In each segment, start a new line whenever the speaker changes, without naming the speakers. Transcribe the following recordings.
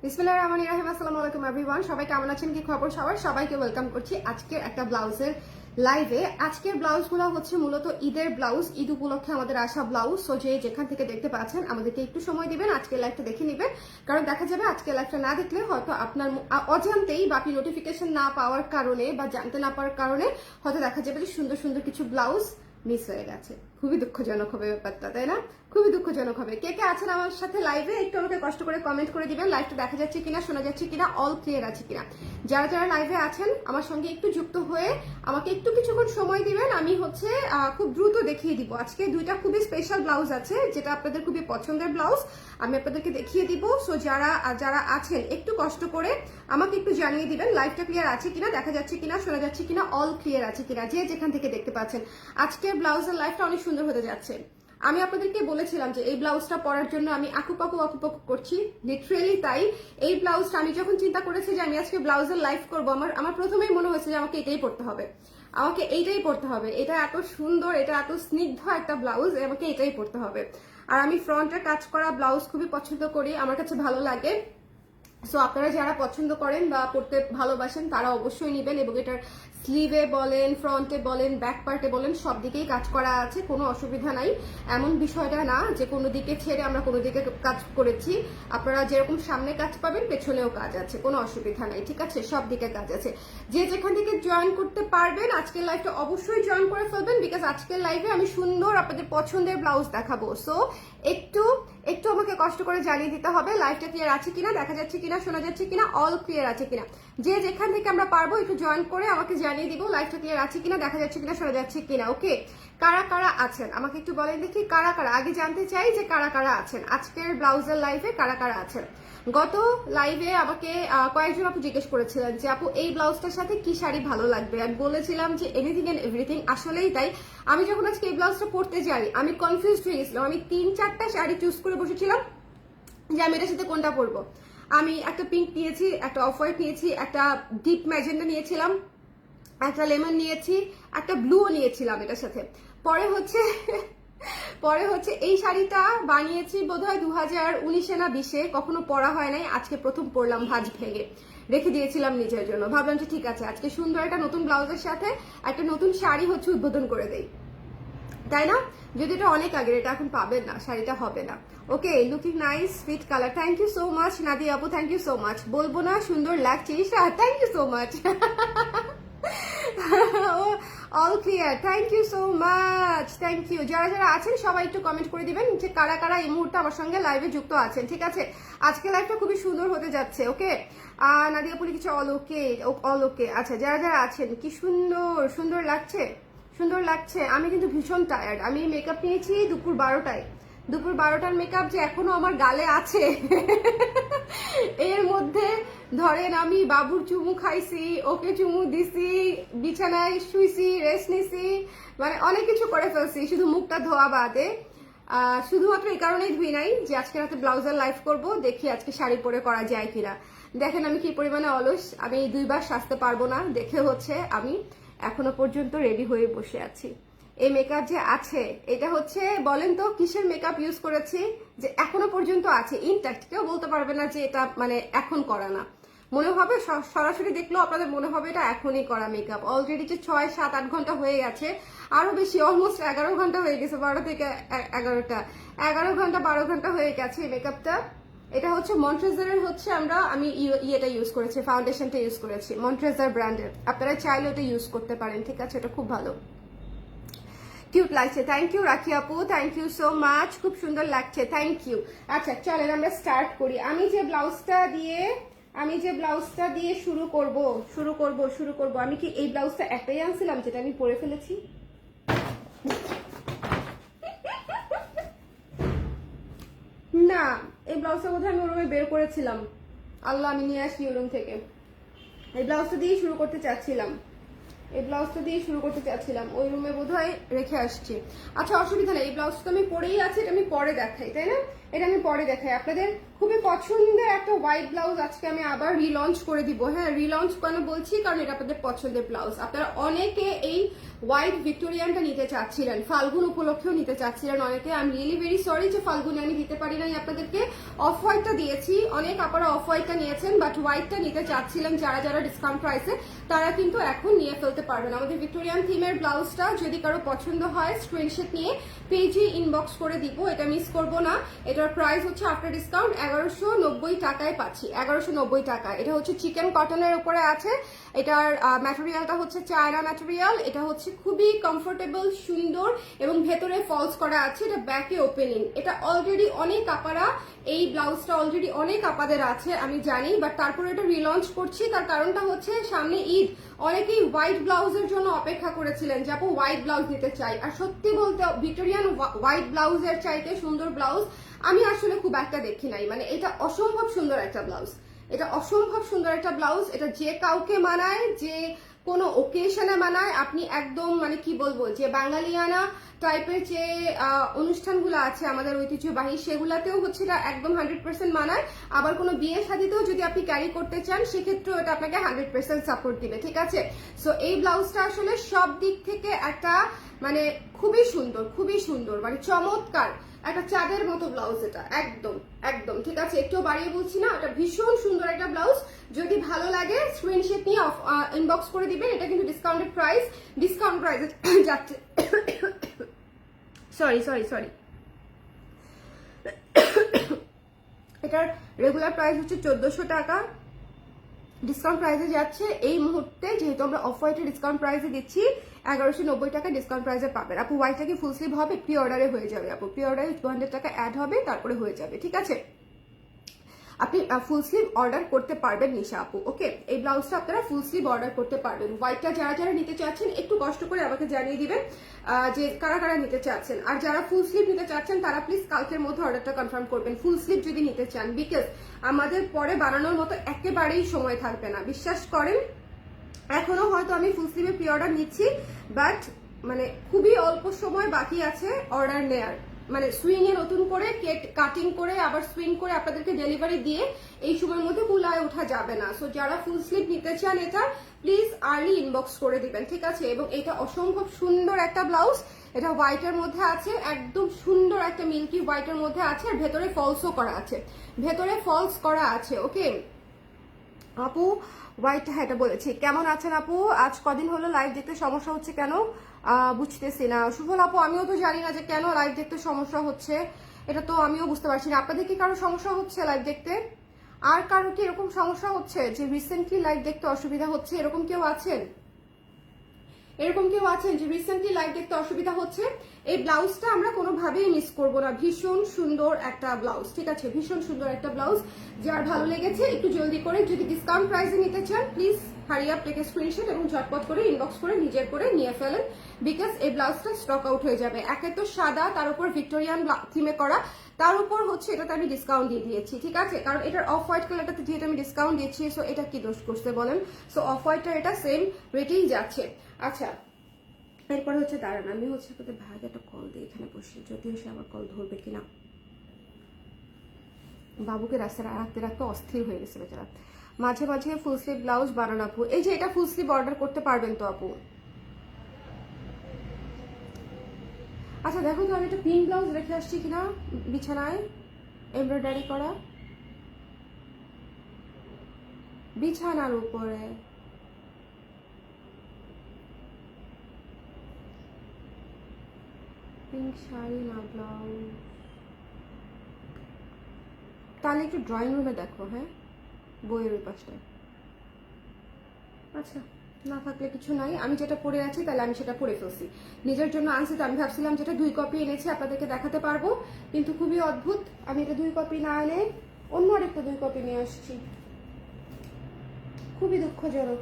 বিসমিল্লাহির রহমানির রহিম। আসসালামু আলাইকুম এভরিওয়ান, সবাই কেমন আছেন, কি খবর সবার? সবাইকে ওয়েলকাম করছি আজকের একটা ব্লাউজের লাইভে। আজকের ব্লাউজগুলো হচ্ছে মূলত ঈদের ব্লাউজ, ঈদ উপলক্ষে আমাদের আসা ব্লাউজ। সো যে যেখান থেকে দেখতে পাচ্ছেন আমাদেরকে একটু সময় দিবেন, আজকের লাইভটা দেখে নেবেন, কারণ দেখা যাবে আজকের লাইভটা না দেখলে হয়তো আপনার অজান্তেই বা আপনি নোটিফিকেশন না পাওয়ার কারণে বা জানতে না পাওয়ার কারণে হয়তো দেখা যাবে যে সুন্দর সুন্দর কিছু ব্লাউজ মিস হয়ে গেছে। খুবই দুঃখজনক হবে ব্যাপারটা, তাই না? খুবই দুঃখজনক হবে। কে কে আছেন আমার সাথে লাইভে একটু আমাকে কষ্ট করে কমেন্ট করে দিবেন, লাইভটা দেখা যাচ্ছে কিনা, শোনা যাচ্ছে কিনা, অল ক্লিয়ার আছে কিনা। যারা যারা লাইভে আছেন আমার সঙ্গে একটু যুক্ত হয়ে আমাকে একটু কিছুক্ষণ সময় দিবেন। আমি হচ্ছে খুব দ্রুত দেখিয়ে দিব। আজকে দুইটা খুবই স্পেশাল ব্লাউজ আছে, যেটা আপনাদের খুবই পছন্দের ব্লাউজ, আমি আপনাদেরকে দেখিয়ে দিব। সো যারা যারা আছেন একটু কষ্ট করে আমাকে একটু জানিয়ে দিবেন লাইভটা ক্লিয়ার আছে কিনা, দেখা যাচ্ছে কিনা, শোনা যাচ্ছে কিনা, অল ক্লিয়ার আছে কিনা, যে যেখান থেকে দেখতে পাচ্ছেন। আজকের ব্লাউজের লাইভটা অনেক সুন্দর হতে যাচ্ছে। আমি আপনাদেরকে বলেছিলাম যে এই ব্লাউজটা পরার জন্য আমি আকুপাকু করছি, লিটারেলি তাই। এই ব্লাউজটা আমি যখন চিন্তা করেছি যে আমি আজকে ব্লাউজের লাইভ করবো, আমার প্রথমেই মনে হয়েছে যে আমাকে এটাই পড়তে হবে, আমাকে এইটাই পড়তে হবে। এটা এত সুন্দর, এটা এত স্নিগ্ধ একটা ব্লাউজ, আমাকে এটাই পড়তে হবে। আর আমি ফ্রন্টে কাজ করা ব্লাউজ খুবই পছন্দ করি, আমার কাছে ভালো লাগে। সো আপনারা যারা পছন্দ করেন বা পড়তে ভালোবাসেন তারা অবশ্যই নেবেন। এবং এটার স্লিভে বলেন, ফ্রন্টে বলেন, ব্যাক পার্টে বলেন, সব দিকেই কাজ করা আছে, কোনো অসুবিধা নাই। এমন বিষয়টা না যে কোনো দিকে ছেড়ে আমরা কোনো দিকে কাজ করেছি। আপনারা যেরকম সামনে কাজ পাবেন পেছনেও কাজ আছে, কোনো অসুবিধা নাই, ঠিক আছে? সব দিকে কাজ আছে। যে যেখান থেকে জয়েন করতে পারবেন আজকের লাইভটা অবশ্যই জয়েন করে ফেলবেন, বিকজ আজকের লাইভে আমি সুন্দর আপনাদের পছন্দের ব্লাউজ দেখাবো। সো একটু একটু আমাকে কষ্ট করে জানিয়ে দিতে হবে লাইভটা ক্লিয়ার আছে কিনা, দেখা যাচ্ছে কিনা, শোনা যাচ্ছে কিনা, অল ক্লিয়ার আছে কিনা। যে যেখান থেকে আমরা পারবো একটু জয়েন করে আমাকে জানিয়ে দিব লাইভটা ক্লিয়ার আছে কিনা, দেখা যাচ্ছে কিনা, শোনা যাচ্ছে কিনা। ওকে, কারা কারা আছেন আমাকে একটু বলেন দেখি, কারা কারা, আগে জানতে চাই যে কারা কারা আছেন আজকের ব্লাউজের লাইভে, কারা কারা আছেন। গত লাইভে আমাকে কয়েকজন আপু জিজ্ঞেস করেছিলেন যে আপু এই ব্লাউজটার সাথে কি শাড়ি ভালো লাগবে। আমি বলেছিলাম যে এনিথিং এন্ড এভরিথিং। আসলেই তাই, আমি যখন আজকে এই ব্লাউজটা পরতে যাই আমি কনফিউজড হয়ে গেছিলাম। আমি 3-4টা শাড়ি চুজ করে বসেছিলাম যে আমি এটার সাথে কোনটা পরবো। আমি একটা পিঙ্ক নিয়েছি, একটা অফ হোয়াইট নিয়েছি, একটা ডিপ ম্যাজেন্ডা নিয়েছিলাম, একটা লেমন নিয়েছি, একটা ব্লুও নিয়েছিলাম এটার সাথে। পরে হচ্ছে এই শাড়িটা বানিয়েছি বোধহয় 2019-এ না 20-এ, কখনো পরা হয় নাই, আজকে প্রথম পরলাম ভাঁজ ভেঙে, রেখে দিয়েছিলাম নিজের জন্য। ভাবলাম যে ঠিক আছে আজকে সুন্দর একটা নতুন ব্লাউজের সাথে একটা নতুন শাড়ি হচ্ছে উদ্বোধন করে দেই, তাই না? যদি এটা অনেক আগের, এটা এখন পাবেন না, শাড়িটা হবে না। Okay, looking nice, fit colour, thank you so much Nadia আপু, থ্যাংক ইউ সো মাচ। বলবো না সুন্দর লাগছে, thank you so much. All clear, thank you so much, thank you. যারা যারা আছেন সবাই একটু কমেন্ট করে দিবেন যে কারা কারা এই মুহূর্তে আমার সঙ্গে লাইভে যুক্ত আছেন, ঠিক আছে? আজকে লাইভটা খুবই সুন্দর হতে যাচ্ছে। ওকে, নাদিয়া পুলি কিছু অল ওকে, অল ওকে। আচ্ছা, যারা যারা আছেন, কি সুন্দর সুন্দর লাগছে, সুন্দর লাগছে। আমি কিন্তু ভীষণ টায়ার্ড, আমি মেকআপ নিয়েছি দুপুর 12টায়, দুপুর 12টার মেকআপ যে এখনো আমার গালে আছে। এর মধ্যে ধরেন আমি বাবুর চুমু খাইছি, ওকে চুমু দিছি, বিছানায় শুইছি, রেস্ট নিছি, মানে অনেক কিছু করে ফেলছি, শুধু মুখটা ধোয়া বাদে। শুধুমাত্র এই কারণেই ধুই নাই যে আজকে রাতে ব্লাউজার লাইভ করব, দেখি আজকে শাড়ি পরে করা যায় কিনা। দেখেন আমি কি পরিমাণে অলস, আমি 2বার সাজতে পারবো না দেখে হচ্ছে আমি এখনো পর্যন্ত রেডি হয়ে বসে আছি। এই মেকআপ যে আছে এটা হচ্ছে, বলেন তো কিসের মেকআপ ইউজ করেছি যে এখনো পর্যন্ত আছে ইনট্যাক্ট। কেউ বলতে পারবে না যে এটা মানে এখন করা না, মনে হবে সরাসরি দেখলেও আপনাদের মনে হবে এটা এখনই করা মেকআপ। অলরেডি যে 6-7-8 ঘন্টা হয়ে গেছে, আরো বেশি, অলমোস্ট 11 ঘন্টা হয়ে গেছে, 12 থেকে 11টা, 11 ঘন্টা 12 ঘন্টা হয়ে গেছে এই মেকআপটা। এটা হচ্ছে মন্ট্রেজারের, হচ্ছে আমি ইয়েটা ইউজ করেছি, ফাউন্ডেশনটা ইউজ করেছি মন্ট্রেজার ব্র্যান্ডের। আপনারা চাইলে ওটা ইউজ করতে পারেন, ঠিক আছে? এটা খুব ভালো, কিউট লাগছে। থ্যাংক ইউ রাখি আপু, থ্যাংক ইউ সো মাচ, খুব সুন্দর লাগছে, থ্যাংক ইউ। আচ্ছা চলেন আমরা স্টার্ট করি। আমি যে ব্লাউজটা দিয়ে শুরু করব। আমি কি এই ব্লাউজটা একটাই আনছিলাম যেটা আমি পরে ফেলেছি? না, এই ব্লাউজটা বোধহয় আমি ওরুমে বের করেছিলাম। আল্লাহ, আমি নিয়ে আসি ওরুম থেকে। এই ব্লাউজটা দিয়ে শুরু করতে চাচ্ছিলাম, ওই রুমে বোধহয় রেখে আসছি। আচ্ছা অসুবিধা নেই, এই ব্লাউজটা আমি পরেই আছে, এটা আমি পরে দেখাই, তাই না? এটা আমি পরে দেখাই। আপনাদের খুবই পছন্দের একটা হোয়াইট ব্লাউজ আজকে আমি আবার রিলঞ্চ করে দিব। হ্যাঁ, রিলঞ্চ কেন বলছি, কারণ এটা আপনাদের পছন্দের ব্লাউজ। আপনারা অনেকে এই হোয়াইট ভিক্টোরিয়ানটা নিতে চাচ্ছিলেন, ফাল্গুন উপলক্ষেও নিতে চাচ্ছিলেন অনেকে। I am really very sorry যে ফাল্গুনে আমি দিতে পারি নাই আপনাদেরকে। অফ হোয়াইটটা দিয়েছি, অনেক আপনারা অফ হোয়াইটটা নিয়েছেন, বাট হোয়াইটটা নিতে চাচ্ছিলেন যারা যারা ডিসকাউন্ট প্রাইসে, তারা কিন্তু এখন নিয়ে ফেলতে পারবেন। আমাদের ভিক্টোরিয়ান থিমের ব্লাউজটা যদি কারো পছন্দ হয় স্ক্রিনশট নিয়ে পেজে ইনবক্স করে দিব, এটা মিস করব না। এটার প্রাইস হচ্ছে আফটার ডিসকাউন্ট 1190 টাকায় পাচ্ছি, 1190 টাকা। এটা হচ্ছে চিকেন কটনের উপরে আছে, এটার ম্যাটেরিয়ালটা হচ্ছে চায়না ম্যাটেরিয়াল। এটা হচ্ছে খুবই কমফোর্টেবল, সুন্দর এবং ভেতরে ফলস করা আছে। এটা ব্যাকে ওপেনিং। এটা অলরেডি অনেক আপারা, এই ব্লাউজটা অলরেডি অনেক আপাদের আছে আমি জানি, বাট তারপরে এটা রিলঞ্চ করছি। তার কারণটা হচ্ছে সামনে ঈদ, অনেকেই হোয়াইট ব্লাউজের জন্য অপেক্ষা করেছিলেন যে আপু হোয়াইট ব্লাউজ নিতে চাই। আর সত্যি বলতে ভিক্টোরিয়ান হোয়াইট ব্লাউজের চাইতে সুন্দর ব্লাউজ আমি আসলে খুব একটা দেখি নাই। মানে এটা অসম্ভব সুন্দর একটা ব্লাউজ, এটা অসম্ভব সুন্দর একটা ব্লাউজ। এটা যে কাউকে মানায়, যে কোনো ওকেশনে মানায়। আপনি একদম মানে কি বলবো, যে বাঙালিয়ানা টাইপের যে অনুষ্ঠানগুলো আছে আমাদের ঐতিহ্যবাহী, সেগুলাতেও হচ্ছে এটা একদম 100% মানায়। আবার কোনো বিয়ে শাদিতেও যদি আপনি ক্যারি করতে চান, সেক্ষেত্রেও এটা আপনাকে 100% সাপোর্ট দিবে, ঠিক আছে। সো এই ব্লাউজটা আসলে সব দিক থেকে একটা মানে খুবই সুন্দর, খুবই সুন্দর, মানে চমৎকার একটা চাঁদের মতো ব্লাউজ। এটা একদম একদম ঠিক আছে, একটু বাড়িয়ে বলছি না, এটা ভীষণ সুন্দর একটা ব্লাউজ। যদি ভালো লাগে স্ক্রিনশট নিয়ে ইনবক্স করে দিবেন। এটা কিন্তু ডিসকাউন্টেড প্রাইস, ডিসকাউন্ট প্রাইসে যাচ্ছে। সরি সরি সরি, এটার রেগুলার প্রাইস হচ্ছে 1400 টাকা, ডিসকাউন্ট প্রাইসে যাচ্ছে এই মুহূর্তে। যেহেতু আমরা অফ হোয়াইটে ডিসকাউন্ট প্রাইসে দিচ্ছি, 1190 টাকা ডিসকাউন্ট প্রাইসে পাবেন। আপু হোয়াইটটা কি ফুল স্লিভ হবে? প্রি অর্ডারে হয়ে যাবে আপু, প্রি অর্ডারে 200 টাকা অ্যাড হবে, তারপরে হয়ে যাবে, ঠিক আছে। আপনি ফুল স্লিভ অর্ডার করতে পারবেন নিশা আপু, ওকে। এই ব্লাউজটা আপনারা ফুল স্লিভ অর্ডার করতে পারবেন। হোয়াইটটা যারা যারা নিতে চাচ্ছেন একটু কষ্ট করে আমাকে জানিয়ে দিবেন যে কারা কারা নিতে চাচ্ছেন। আর যারা ফুল স্লিভ নিতে চাচ্ছেন তারা প্লিজ কালকের মধ্যে অর্ডারটা কনফার্ম করবেন, ফুল স্লিভ যদি নিতে চান, বিকজ আমাদের পরে বানানোর মতো একেবারেই সময় থাকবে না, বিশ্বাস করেন। এখনো হয়তো আমি ফুল স্লিভে প্রি অর্ডার নিচ্ছি, বাট মানে খুবই অল্প সময় বাকি আছে অর্ডার নেয়ার। মানে সুইং এ নতুন করে কাটিং করে আবার সুইং করে আপনাদেরকে ডেলিভারি দিয়ে এই সময়ের মধ্যে কুলায় ওঠা যাবে না। সো যারা ফুল স্লিভ নিতে চান এটা প্লিজ আর্লি ইনবক্স করে দিবেন, ঠিক আছে। এবং এটা অসম্ভব সুন্দর একটা ব্লাউজ, এটা হোয়াইটের মধ্যে আছে, একদম সুন্দর একটা মিল্কি হোয়াইটের মধ্যে আছে। আর ভেতরে ফলসও করা আছে, ভেতরে ফলস করা আছে, ওকে আপু। হোয়াইট, হ্যাঁ এটা বলেছি। কেমন আছেন আপু? আজ কদিন হলো লাইভ দেখতে সমস্যা হচ্ছে কেন বুঝতেছি না। সুফল আপু, আমিও তো জানি না যে কেন লাইভ দেখতে সমস্যা হচ্ছে, এটা তো আমিও বুঝতে পারছি না। আপনাদের কি কারো সমস্যা হচ্ছে লাইভ দেখতে? আর কারো কি এরকম সমস্যা হচ্ছে যে রিসেন্টলি লাইভ দেখতে অসুবিধা হচ্ছে? এরকম কেউ আছেন? এরকম কেউ আছেন যে রিসেন্টলি লাইভ দেখতে অসুবিধা হচ্ছে? এই ব্লাউজটা আমরা কোনোভাবেই মিস করবো না, ভীষণ সুন্দর একটা ব্লাউজ, ঠিক আছে, ভীষণ সুন্দর একটা ব্লাউজ। যার ভালো লেগেছে একটু জলদি করে, যদি ডিসকাউন্ট প্রাইসে নিতে চান please hurry up, take screenshot এবং ঝটপট করে ইনবক্স করে নিজের করে নিয়ে ফেলেন, বিকজ এই ব্লাউজটা স্টক আউট হয়ে যাবে। একে তো সাদা, তার উপর ভিক্টোরিয়ান থিমে করা, তার উপর হচ্ছে এটাতে আমি ডিসকাউন্ট দিয়ে দিয়েছি, ঠিক আছে। কারণ এটার অফ হোয়াইট কালারটাতে যেহেতু আমি ডিসকাউন্ট দিয়েছি, সো এটা কি দোষ করতে বলেন। সো অফ হোয়াইটটা এটা সেম রেটেই যাচ্ছে। আচ্ছা, এরপর হচ্ছে দাঁড়ান, আমি হচ্ছে আপনাদের ভাইকে একটা কল দিই এখানে বসে, যদিও সে আমার কল ধরবে কিনা। বাবুকে রাস্তায় রাখতে রাখতে অস্থির হয়ে গেছে বেচারা। মাঝে মাঝে ফুল স্লিভ ব্লাউজ বানান আপু, এই যে এটা ফুল স্লিভ অর্ডার করতে পারবেন তো আপু? আচ্ছা দেখো তো আমি একটা পিঙ্ক ব্লাউজ রেখে আসছি কিনা বিছানায়, এমব্রয়ডারি করা, বিছানার উপরে। পিঙ্ক শাড়ি না ব্লাউজ, তাহলে একটু ড্রয়িং রুমে দেখো, হ্যাঁ বইয়ের ওই পাশটায়। আচ্ছা না থাকলে কিছু নাই, আমি যেটা পরে আছি তাহলে আমি সেটা পরে ফেলছি। নিজের জন্য আনছি তো আমি ভাবছিলাম যেটা 2 কপি এনেছি আপনাদেরকে দেখাতে পারবো, কিন্তু খুবই অদ্ভুত, আমি এটা 2 কপি না এনে অন্য আরেকটা 2 কপি নিয়ে আসছি, খুবই দুঃখজনক।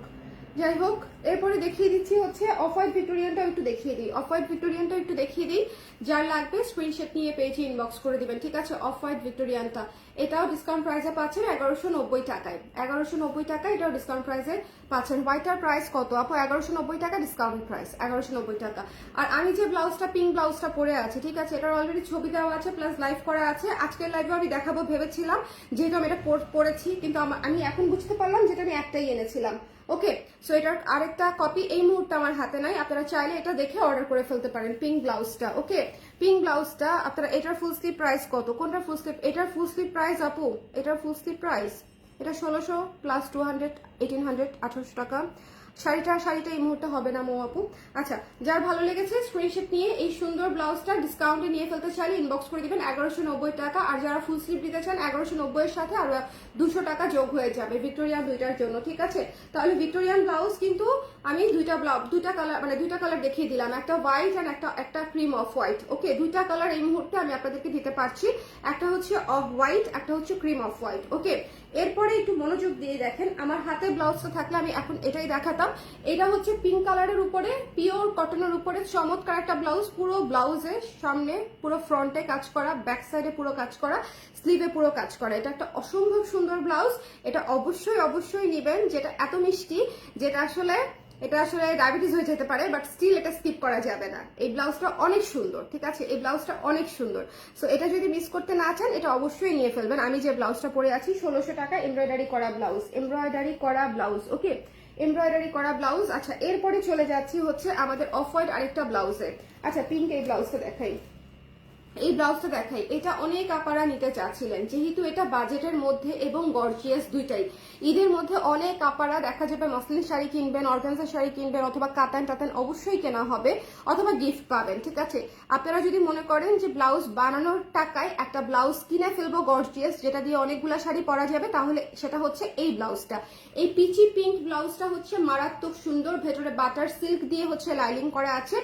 যাই হোক, এরপরে দেখিয়ে দিচ্ছি হচ্ছে অফ হোয়াইট ভিক্টোরিয়ানটাও একটু দেখিয়ে দিই। অফ হোয়াইট ভিক্টোরিয়ানটাও একটু দেখিয়ে দিই। যার লাগবে স্ক্রিনশট নিয়ে পেজে ইনবক্স করে দিবেন, ঠিক আছে? অফ হোয়াইট ভিক্টোরিয়ানটা এটাও ডিসকাউন্ট প্রাইসে পাচ্ছেন 1190 টাকায়। 1190 টাকা এটাও ডিসকাউন্ট প্রাইসে পাচ্ছেন। হোয়াইটার প্রাইস কত আপু? 1190 টাকা ডিসকাউন্ট প্রাইস, 1190 টাকা। আর আমি যে ব্লাউজটা পিঙ্ক ব্লাউজটা পরে আছি, ঠিক আছে, এটার অলরেডি ছবি দেওয়া আছে প্লাস লাইভ করা আছে। আজকের লাইভে আমি দেখাবো ভেবেছিলাম, যেহেতু আমি এটা পরেছি, কিন্তু আমি এখন বুঝতে পারলাম যেটা আমি একটাই এনেছিলাম। ওকে, সো এটার আরেকটা কপি এই মুহূর্তে আমার হাতে নাই, আপনারা চাইলে এটা দেখে অর্ডার করে ফেলতে পারেন পিঙ্ক ব্লাউজটা। ওকে, পিঙ্ক ব্লাউজটা আপনারা, এটার ফুল স্লিভ প্রাইস কত? কোনটা ফুল স্লিভ? এটার ফুল স্লিভ প্রাইস আপু, এটার ফুল স্লিভ প্রাইস এটা 1600 প্লাস 200 1800 1800 টাকা। শাড়িটা এই মুহূর্তে হবে না মো আপু। আচ্ছা, যার ভালো লেগেছে স্ক্রিনশট নিয়ে এই সুন্দর ব্লাউজটা ডিসকাউন্টে নিয়ে ফেলতে চাইলে ইনবক্স করে দিবেন 1190 টাকা। আর যারা ফুল স্লিভ দিতে চান 1190 এর সাথে আরো 200 টাকা যোগ হয়ে যাবে ভিক্টোরিয়ান দুইটার জন্য, ঠিক আছে? তাহলে ভিক্টোরিয়ান ব্লাউজ কিন্তু আমি দুইটা কালার দেখিয়ে দিলাম, একটা হোয়াইট আর একটা ক্রিম অফ হোয়াইট। ওকে, দুইটা কালার এই মুহূর্তে আমি আপনাদেরকে দিতে পারছি, একটা হচ্ছে অফ হোয়াইট, একটা হচ্ছে ক্রিম অফ হোয়াইট। ওকে, এরপরে একটু মনোযোগ দিয়ে দেখেন, আমার হাতে ব্লাউজটা থাকলে আমি এখন এটাই দেখাতাম। এটা হচ্ছে পিঙ্ক কালারের উপরে পিওর কটনের উপরে চমৎকার একটা ব্লাউজ, পুরো ব্লাউজের সামনে পুরো ফ্রন্টে কাজ করা, ব্যাক সাইডে পুরো কাজ করা, স্লিভে পুরো কাজ করা। এটা একটা অসম্ভব সুন্দর ব্লাউজ। এটা অবশ্যই নেবেন, যেটা এত মিষ্টি, যেটা আসলে ডায়াবেটিস হয়ে যেতে পারে, বাট স্টিল এটা স্কিপ করা যাবে না। এই ব্লাউজটা অনেক সুন্দর, ঠিক আছে? এই ব্লাউজটা অনেক সুন্দর। সো এটা যদি মিস করতে না চান, এটা অবশ্যই নিয়ে ফেলবেন। আমি যে ব্লাউজটা পরে আছি 1600 টাকা, এমব্রয়ডারি করা ব্লাউজ। ওকে, এমব্রয়ডারি করা ব্লাউজ। আচ্ছা, এরপরে চলে যাচ্ছি হচ্ছে আমাদের অফ হোয়াইট আরেকটা ব্লাউজে। আচ্ছা, পিঙ্ক এই ব্লাউজটা দেখাই, এটা অনেক আপারা নিতে চাচ্ছিলেন, যেহেতু এটা বাজেটের মধ্যে এবং গর্জিয়াস দুইটাই। ঈদের মধ্যে অনেক আপারা দেখা যাবে মসলিন শাড়ি কিনবেন, অর্গানজা শাড়ি কিনবেন, অথবা কাতান টাতান অবশ্যই কেনা হবে, অথবা গিফট পাবেন, ঠিক আছে? আপনারা যদি মনে করেন যে ব্লাউজ বানানোর টাকায় একটা ব্লাউজ কিনে ফেলবো গর্জিয়াস, যেটা দিয়ে অনেকগুলা শাড়ি পরা যাবে, তাহলে সেটা হচ্ছে এই ব্লাউজটা। এই পিচি পিঙ্ক ব্লাউজটা হচ্ছে মারাত্মক সুন্দর, ভেতরে বাটার সিল্ক দিয়ে হচ্ছে লাইলিং করা আছে,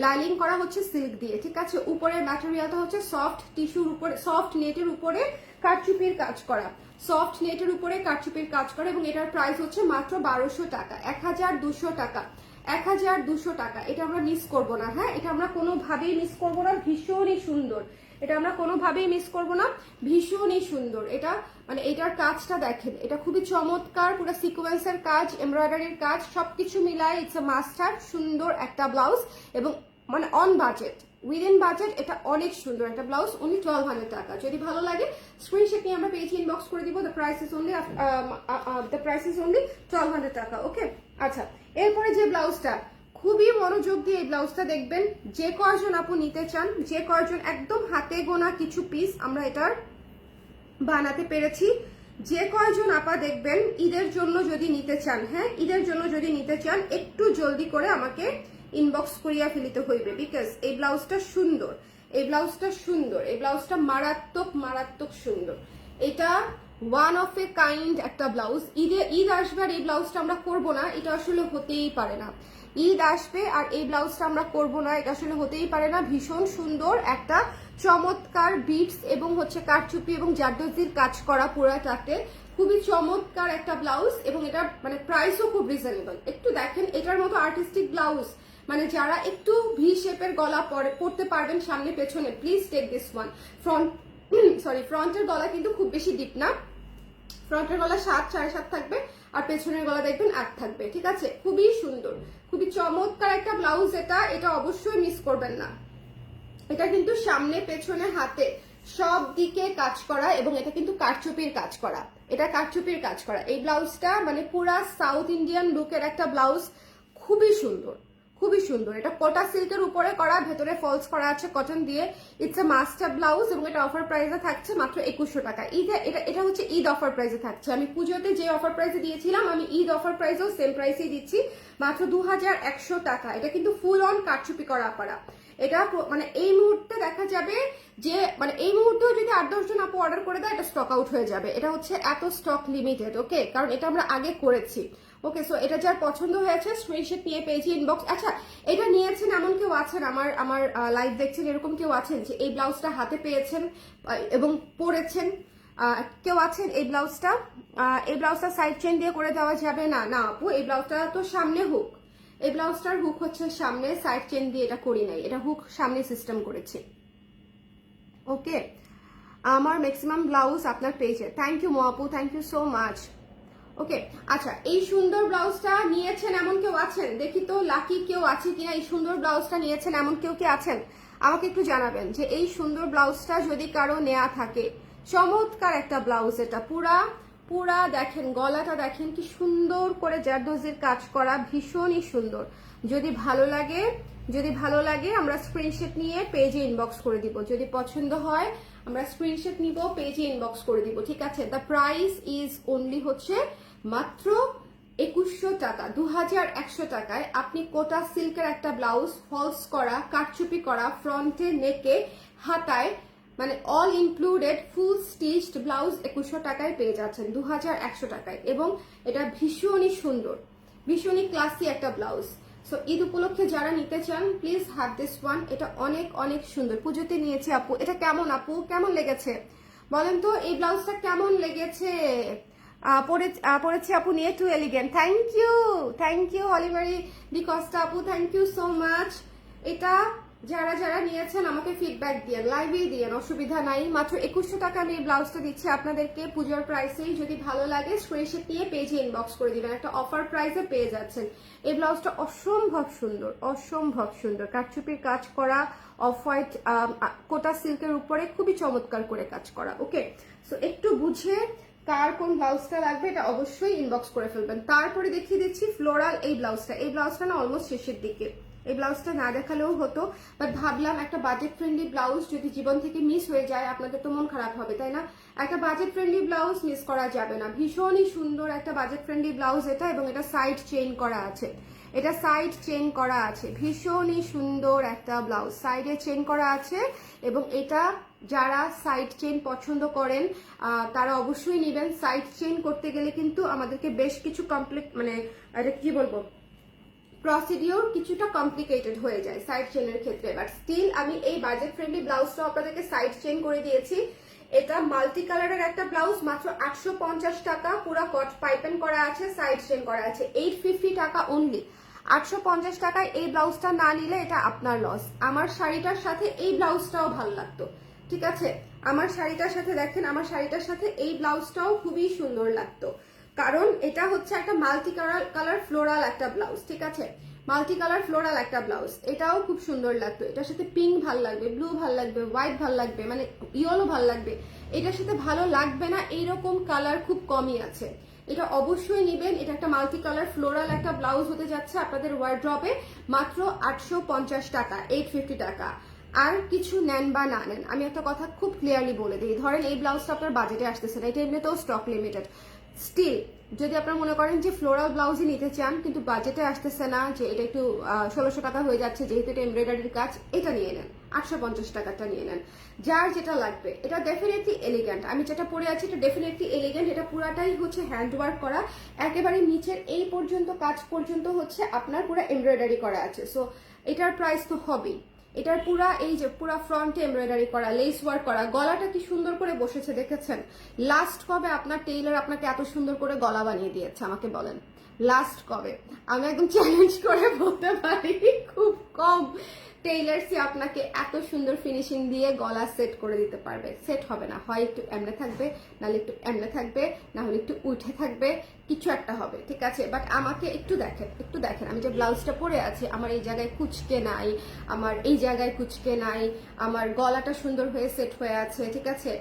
লাইলিং করা হচ্ছে সিল্ক দিয়ে, ঠিক আছে? উপরের ম্যাটেরিয়ালটা হচ্ছে সফট টিস্যুর উপরে, সফট নেটের উপরে কারচুপির কাজ করা, এবং এটার প্রাইস হচ্ছে মাত্র 1200 টাকা, 1200 টাকা, 1200 টাকা। এটা আমরা মিস করবো না, হ্যাঁ, এটা আমরা কোনোভাবেই মিস করবো না। ভীষণই সুন্দর, এটা আমরা কোনোভাবেই মিস করবো না, ভীষণই সুন্দর। এটা মানে এটার কাজটা দেখেন, এটা খুবই চমৎকার, পুরো সিকোয়েন্সের কাজ, এমব্রয়ডারির কাজ, সবকিছু মিলায় ইটস এ মাস্ট হ্যাভ সুন্দর একটা ব্লাউজ, এবং মানে অন বাজেট, উইদিন বাজেট। এটা অনেক সুন্দর একটা ব্লাউজ, অনলি 1200 টাকা। যদি ভালো লাগে স্ক্রিনশট নিয়ে আমরা পেজে ইনবক্স করে দিব। দ্য প্রাইস ইজ অনলি 1200 টাকা। ওকে, আচ্ছা, এরপরে যে ব্লাউজটা, খুবই মনোযোগ দিয়ে এই ব্লাউজটা দেখবেন। যে কয়জন আপু নিতে চান, যে কয়জন একদম হাতে গোনা কিছু পিস আমরা এটার বানাতে পেরেছি, যে কয়জন আপা দেখবেন ঈদের জন্য যদি নিতে চান, হ্যাঁ, ঈদের জন্য যদি নিতে চান, একটু জলদি করে আমাকে ইনবক্স করিয়া ফেলিতে হইবে, বিকজ এই ব্লাউজটা সুন্দর, এই ব্লাউজটা মারাত্মক সুন্দর। এটা ওয়ান অফ এ কাইন্ড একটা ব্লাউজ। ঈদ আসবে আর এই ব্লাউজটা আমরা করবো না, এটা আসলে হতেই পারে না। ঈদ আসবে আর এই ব্লাউজটা আমরা করবো না, এটা আসলে হতেই পারে না। ভীষণ সুন্দর একটা চমৎকার বিটস এবং হচ্ছে কারচুপি এবং জারদোজির কাজ করা পুরাটাতে, খুবই চমৎকার একটা ব্লাউজ, এবং এটা মানে প্রাইসও খুব রিজনেবল। একটু দেখেন, এটার মতো আর্টিস্টিক ব্লাউজ মানে যারা একটু ভি শেপের গলা পরতে পারবেন সামনে পেছনে, প্লিজ টেক দিস ওয়ান। ফ্রন্টের গলা কিন্তু খুব বেশি ডিপ না, ফ্রন্টের গলা 7 7.5 থাকবে, আর পেছনের গলা দেখবেন 8 থাকবে, ঠিক আছে? খুবই সুন্দর, খুবই চমৎকার একটা ব্লাউজ। এটা অবশ্যই মিস করবেন না। এটা কিন্তু সামনে পেছনে হাতে সব দিকে কাজ করা, এবং এটা কিন্তু কারচুপির কাজ করা, এই ব্লাউজটা মানে পুরা সাউথ ইন্ডিয়ান লুকের একটা ব্লাউজ, খুবই সুন্দর। এটা কোটা সিল্কের উপরে করা, ভেতরে ফলস করা আছে কটন দিয়ে। ইটস এ মাস্টার ব্লাউজ, এবং এটা অফার প্রাইসে থাকছে মাত্র 2100 টাকা। এটা হচ্ছে ঈদ অফার প্রাইসে থাকছে। আমি পুজোতে যে অফার প্রাইসে দিয়েছিলাম, আমি ঈদ অফার প্রাইসেও সেম প্রাইসেই দিচ্ছি, মাত্র 2100 টাকা। এটা কিন্তু ফুল অন কারচুপি করা পারা। এটা মানে এই মুহূর্তে দেখা যাবে যে মানে এই মুহূর্তেও যদি 8-10 জন আপু অর্ডার করে দেয়, এটা স্টক আউট হয়ে যাবে। এটা হচ্ছে এত স্টক লিমিটেড, ওকে, কারণ এটা আমরা আগে করেছি। ওকে, সো এটা যার পছন্দ হয়েছে স্ক্রিনশট নিয়ে পেজে ইনবক্স। আচ্ছা, এটা নিয়েছেন এমন কেউ আছেন, আমার লাইভ দেখছেন এরকম কেউ আছেন যে এই ব্লাউজটা হাতে পেয়েছেন এবং পরেছেন, কেউ আছেন এই ব্লাউজটা? এই ব্লাউজটা সাইড চেন দিয়ে করে দেওয়া যাবে না? না আপু, এই ব্লাউজটা তো সামনে হুক, এই ব্লাউজটার হুক হচ্ছে সামনে, সাইড চেন দিয়ে এটা করি নাই, এটা হুক সামনে সিস্টেম করেছি। ওকে, আমার ম্যাক্সিমাম ব্লাউজ আপনার পেজে। থ্যাংক ইউ মো আপু, থ্যাংক ইউ সো মাচ। ওকে, আচ্ছা, এই সুন্দর ব্লাউজটা নিয়েছেন এমন কেউ আছেন? দেখি তো লাকি কেউ আছে কিনা এই সুন্দর ব্লাউজটা নিয়েছেন এমন কেউ কি আছেন? আমাকে একটু জানাবেন যে এই সুন্দর ব্লাউজটা যদি কারো নেয়া থাকে। চমৎকার একটা ব্লাউজ, এটা পুরা পুরা দেখেন, গলাটা দেখেন কি সুন্দর করে জারদোজির কাজ করা, ভীষণই সুন্দর। যদি ভালো লাগে, যদি ভালো লাগে আমরা স্ক্রিনশট নিয়ে পেজে ইনবক্স করে দিব। যদি পছন্দ হয় আমরা স্ক্রিনশট নিব, পেজে ইনবক্স করে দিব, ঠিক আছে? দ্য প্রাইস ইজ অনলি হচ্ছে মাত্র 2100 টাকা, 2100 টাকায় আপনি কোটা সিল্কের একটা ব্লাউজ, ফলস করা, কাটচুপি করা, ফ্রন্টে, নেকে, হাতায়, মানে অল ইনক্লুডেড ফুল স্টিচড ব্লাউজ 2100 টাকায় পেয়ে যাচ্ছেন, 2100 টাকায়। এবং এটা ভীষণই সুন্দর, ভীষণই ক্লাসি একটা ব্লাউজ। সো ঈদ উপলক্ষে যারা নিতে চান প্লিজ হ্যাভ দিস ওয়ান। এটা অনেক অনেক সুন্দর, পুজোতে নিয়েছি আপু। এটা কেমন আপু, কেমন লেগেছে বলেন তো? এই ব্লাউজটা কেমন লেগেছে? পড়েছি আপু, নিয়ে টু এলিগেন্ট। থ্যাংক ইউ অলিভারি ডিকস্টা আপু, থ্যাংক ইউ সো মাচ। এটা যারা যারা নিয়েছেন আমাকে ফিডব্যাক দিয়ে লাইভেই দিয়ে, অসুবিধা নাই। মাত্র 2100 টাকা আমি এই ব্লাউজটা দিচ্ছি আপনাদেরকে পুজোর প্রাইসেই। যদি ভালো লাগে স্ক্রিনশট নিয়ে পেজে ইনবক্স করে দিবেন, একটা অফার প্রাইসে পেয়ে যাচ্ছেন। এই ব্লাউজটা অসম্ভব সুন্দর, অসম্ভব সুন্দর, কাটচুপির কাজ করা, অফ হোয়াইট কোটা সিল্কের উপরে খুবই চমৎকার করে কাজ করা। ওকে, সো একটু বুঝে কার কোন ব্লাউজটা লাগবে এটা অবশ্যই ইনবক্স করে ফেলবেন। তারপরে দেখিয়ে দিচ্ছি ফ্লোরাল এই ব্লাউজটা। এই ব্লাউজটা না অলমোস্ট শেষের দিকে, এই ব্লাউজটা না দেখালেও হতো, বাট ভাবলাম একটা বাজেট ফ্রেন্ডলি ব্লাউজ যদি জীবন থেকে মিস হয়ে যায় আপনাদের তো মন খারাপ হবে, তাই না? একটা বাজেট ফ্রেন্ডলি ব্লাউজ মিস করা যাবে না। ভীষণই সুন্দর একটা বাজেট ফ্রেন্ডলি ব্লাউজ এটা, এবং এটা সাইড চেইন করা আছে, এটা সাইড চেইন করা আছে, ভীষণই সুন্দর একটা ব্লাউজ, সাইডে চেইন করা আছে। এবং এটা যারা সাইড চেইন পছন্দ করেন তারা অবশ্যই নেবেন। সাইড চেইন করতে গেলে কিন্তু আমাদেরকে বেশ কিছু মানে এটা কি বলবো, প্রসিডিওর কিছুটা কমপ্লিকেটেড হয়ে যায় সাইড চেইনের ক্ষেত্রে। বাট স্টিল আমি এই বাজেট ফ্রেন্ডলি ব্লাউজটা আপনাদেরকে সাইড চেইন করে দিয়েছি। এটা মাল্টি কালারের একটা ব্লাউজ, মাত্র 850 টাকা, পুরো কট পাইপেন করা আছে, সাইড চেইন করা আছে, 850 টাকা অনলি। 850 টাকায় এই ব্লাউজটা না নিলে এটা আপনার লস। আমার শাড়িটার সাথে এই ব্লাউজটাও ভালো লাগতো, ঠিক আছে? আমার শাড়িটার সাথে দেখেন, আমার শাড়িটার সাথে এই ব্লাউজটাও খুবই সুন্দর লাগতো, কারণ এটা হচ্ছে একটা মাল্টি কালার ফ্লোরাল একটা ব্লাউজ, ঠিক আছে? মাল্টি কালার ফ্লোরাল একটা ব্লাউজ, এটাও খুব সুন্দর লাগতো। এটার সাথে পিঙ্ক ভাল লাগবে, ব্লু ভাল লাগবে, হোয়াইট ভাল লাগবে, মানে ইয়েলো ভাল লাগবে। এটার সাথে ভালো লাগবে না এইরকম কালার খুব কমই আছে। এটা অবশ্যই নেবেন। এটা একটা মাল্টি কালার ফ্লোরাল একটা ব্লাউজ হতে যাচ্ছে আপনাদের ওয়ার্ড্রবে, মাত্র 850 টাকা, 850 টাকা। আর কিছু নেন বা না নেন, আমি একটা কথা খুব ক্লিয়ারলি বলে দিই, ধরেন এই ব্লাউজটা আপনার বাজেটে আসতেছে না, এটা এমনিতেও স্টক লিমিটেড। স্টিল যদি আপনারা মনে করেন যে ফ্লোরাল ব্লাউজই নিতে চান কিন্তু বাজেটে আসতেছে না, যে এটা একটু 1600 টাকা হয়ে যাচ্ছে যেহেতু এটা এমব্রয়ডারির কাজ, এটা নিয়ে নেন, 850 টাকাটা নিয়ে নেন, যার যেটা লাগবে। এটা ডেফিনেটলি এলিগেন্ট, আমি যেটা পরে আছি এটা ডেফিনেটলি এলিগেন্ট। এটা পুরাটাই হচ্ছে হ্যান্ডওয়ার্ক করা, একেবারে নিচের এই পর্যন্ত কাজ পর্যন্ত হচ্ছে আপনার পুরো এমব্রয়ডারি করা আছে। সো এটার প্রাইস তো হবেই। এটার পুরা এই যে পুরা ফ্রন্টে এমব্রয়ডারি করা, লেস ওয়ার্ক করা, গলাটা কি সুন্দর করে বসেছে দেখেছেন? লাস্ট কবে আপনার টেইলার আপনাকে এত সুন্দর করে গলা বানিয়ে দিয়েছে আমাকে বলেন? লাস্ট কবে? আমি একদম চ্যালেঞ্জ করে বলতে পারি খুব কম টেইলার্সই আপনাকে এত সুন্দর ফিনিশিং দিয়ে গলা সেট করে দিতে পারবে। সেট হবে না, হয় একটু এমনে থাকবে, নাহলে একটু এমনে থাকবে, না হলে একটু উঠে থাকবে, কিছু একটা হবে, ঠিক আছে? বাট আমাকে একটু দেখেন, একটু দেখেন, আমি যে ব্লাউজটা পরে আছি আমার এই জায়গায় কুচকে নাই, আমার এই জায়গায় কুচকে নাই, আমার গলাটা সুন্দর হয়ে সেট হয়ে আছে, ঠিক আছে?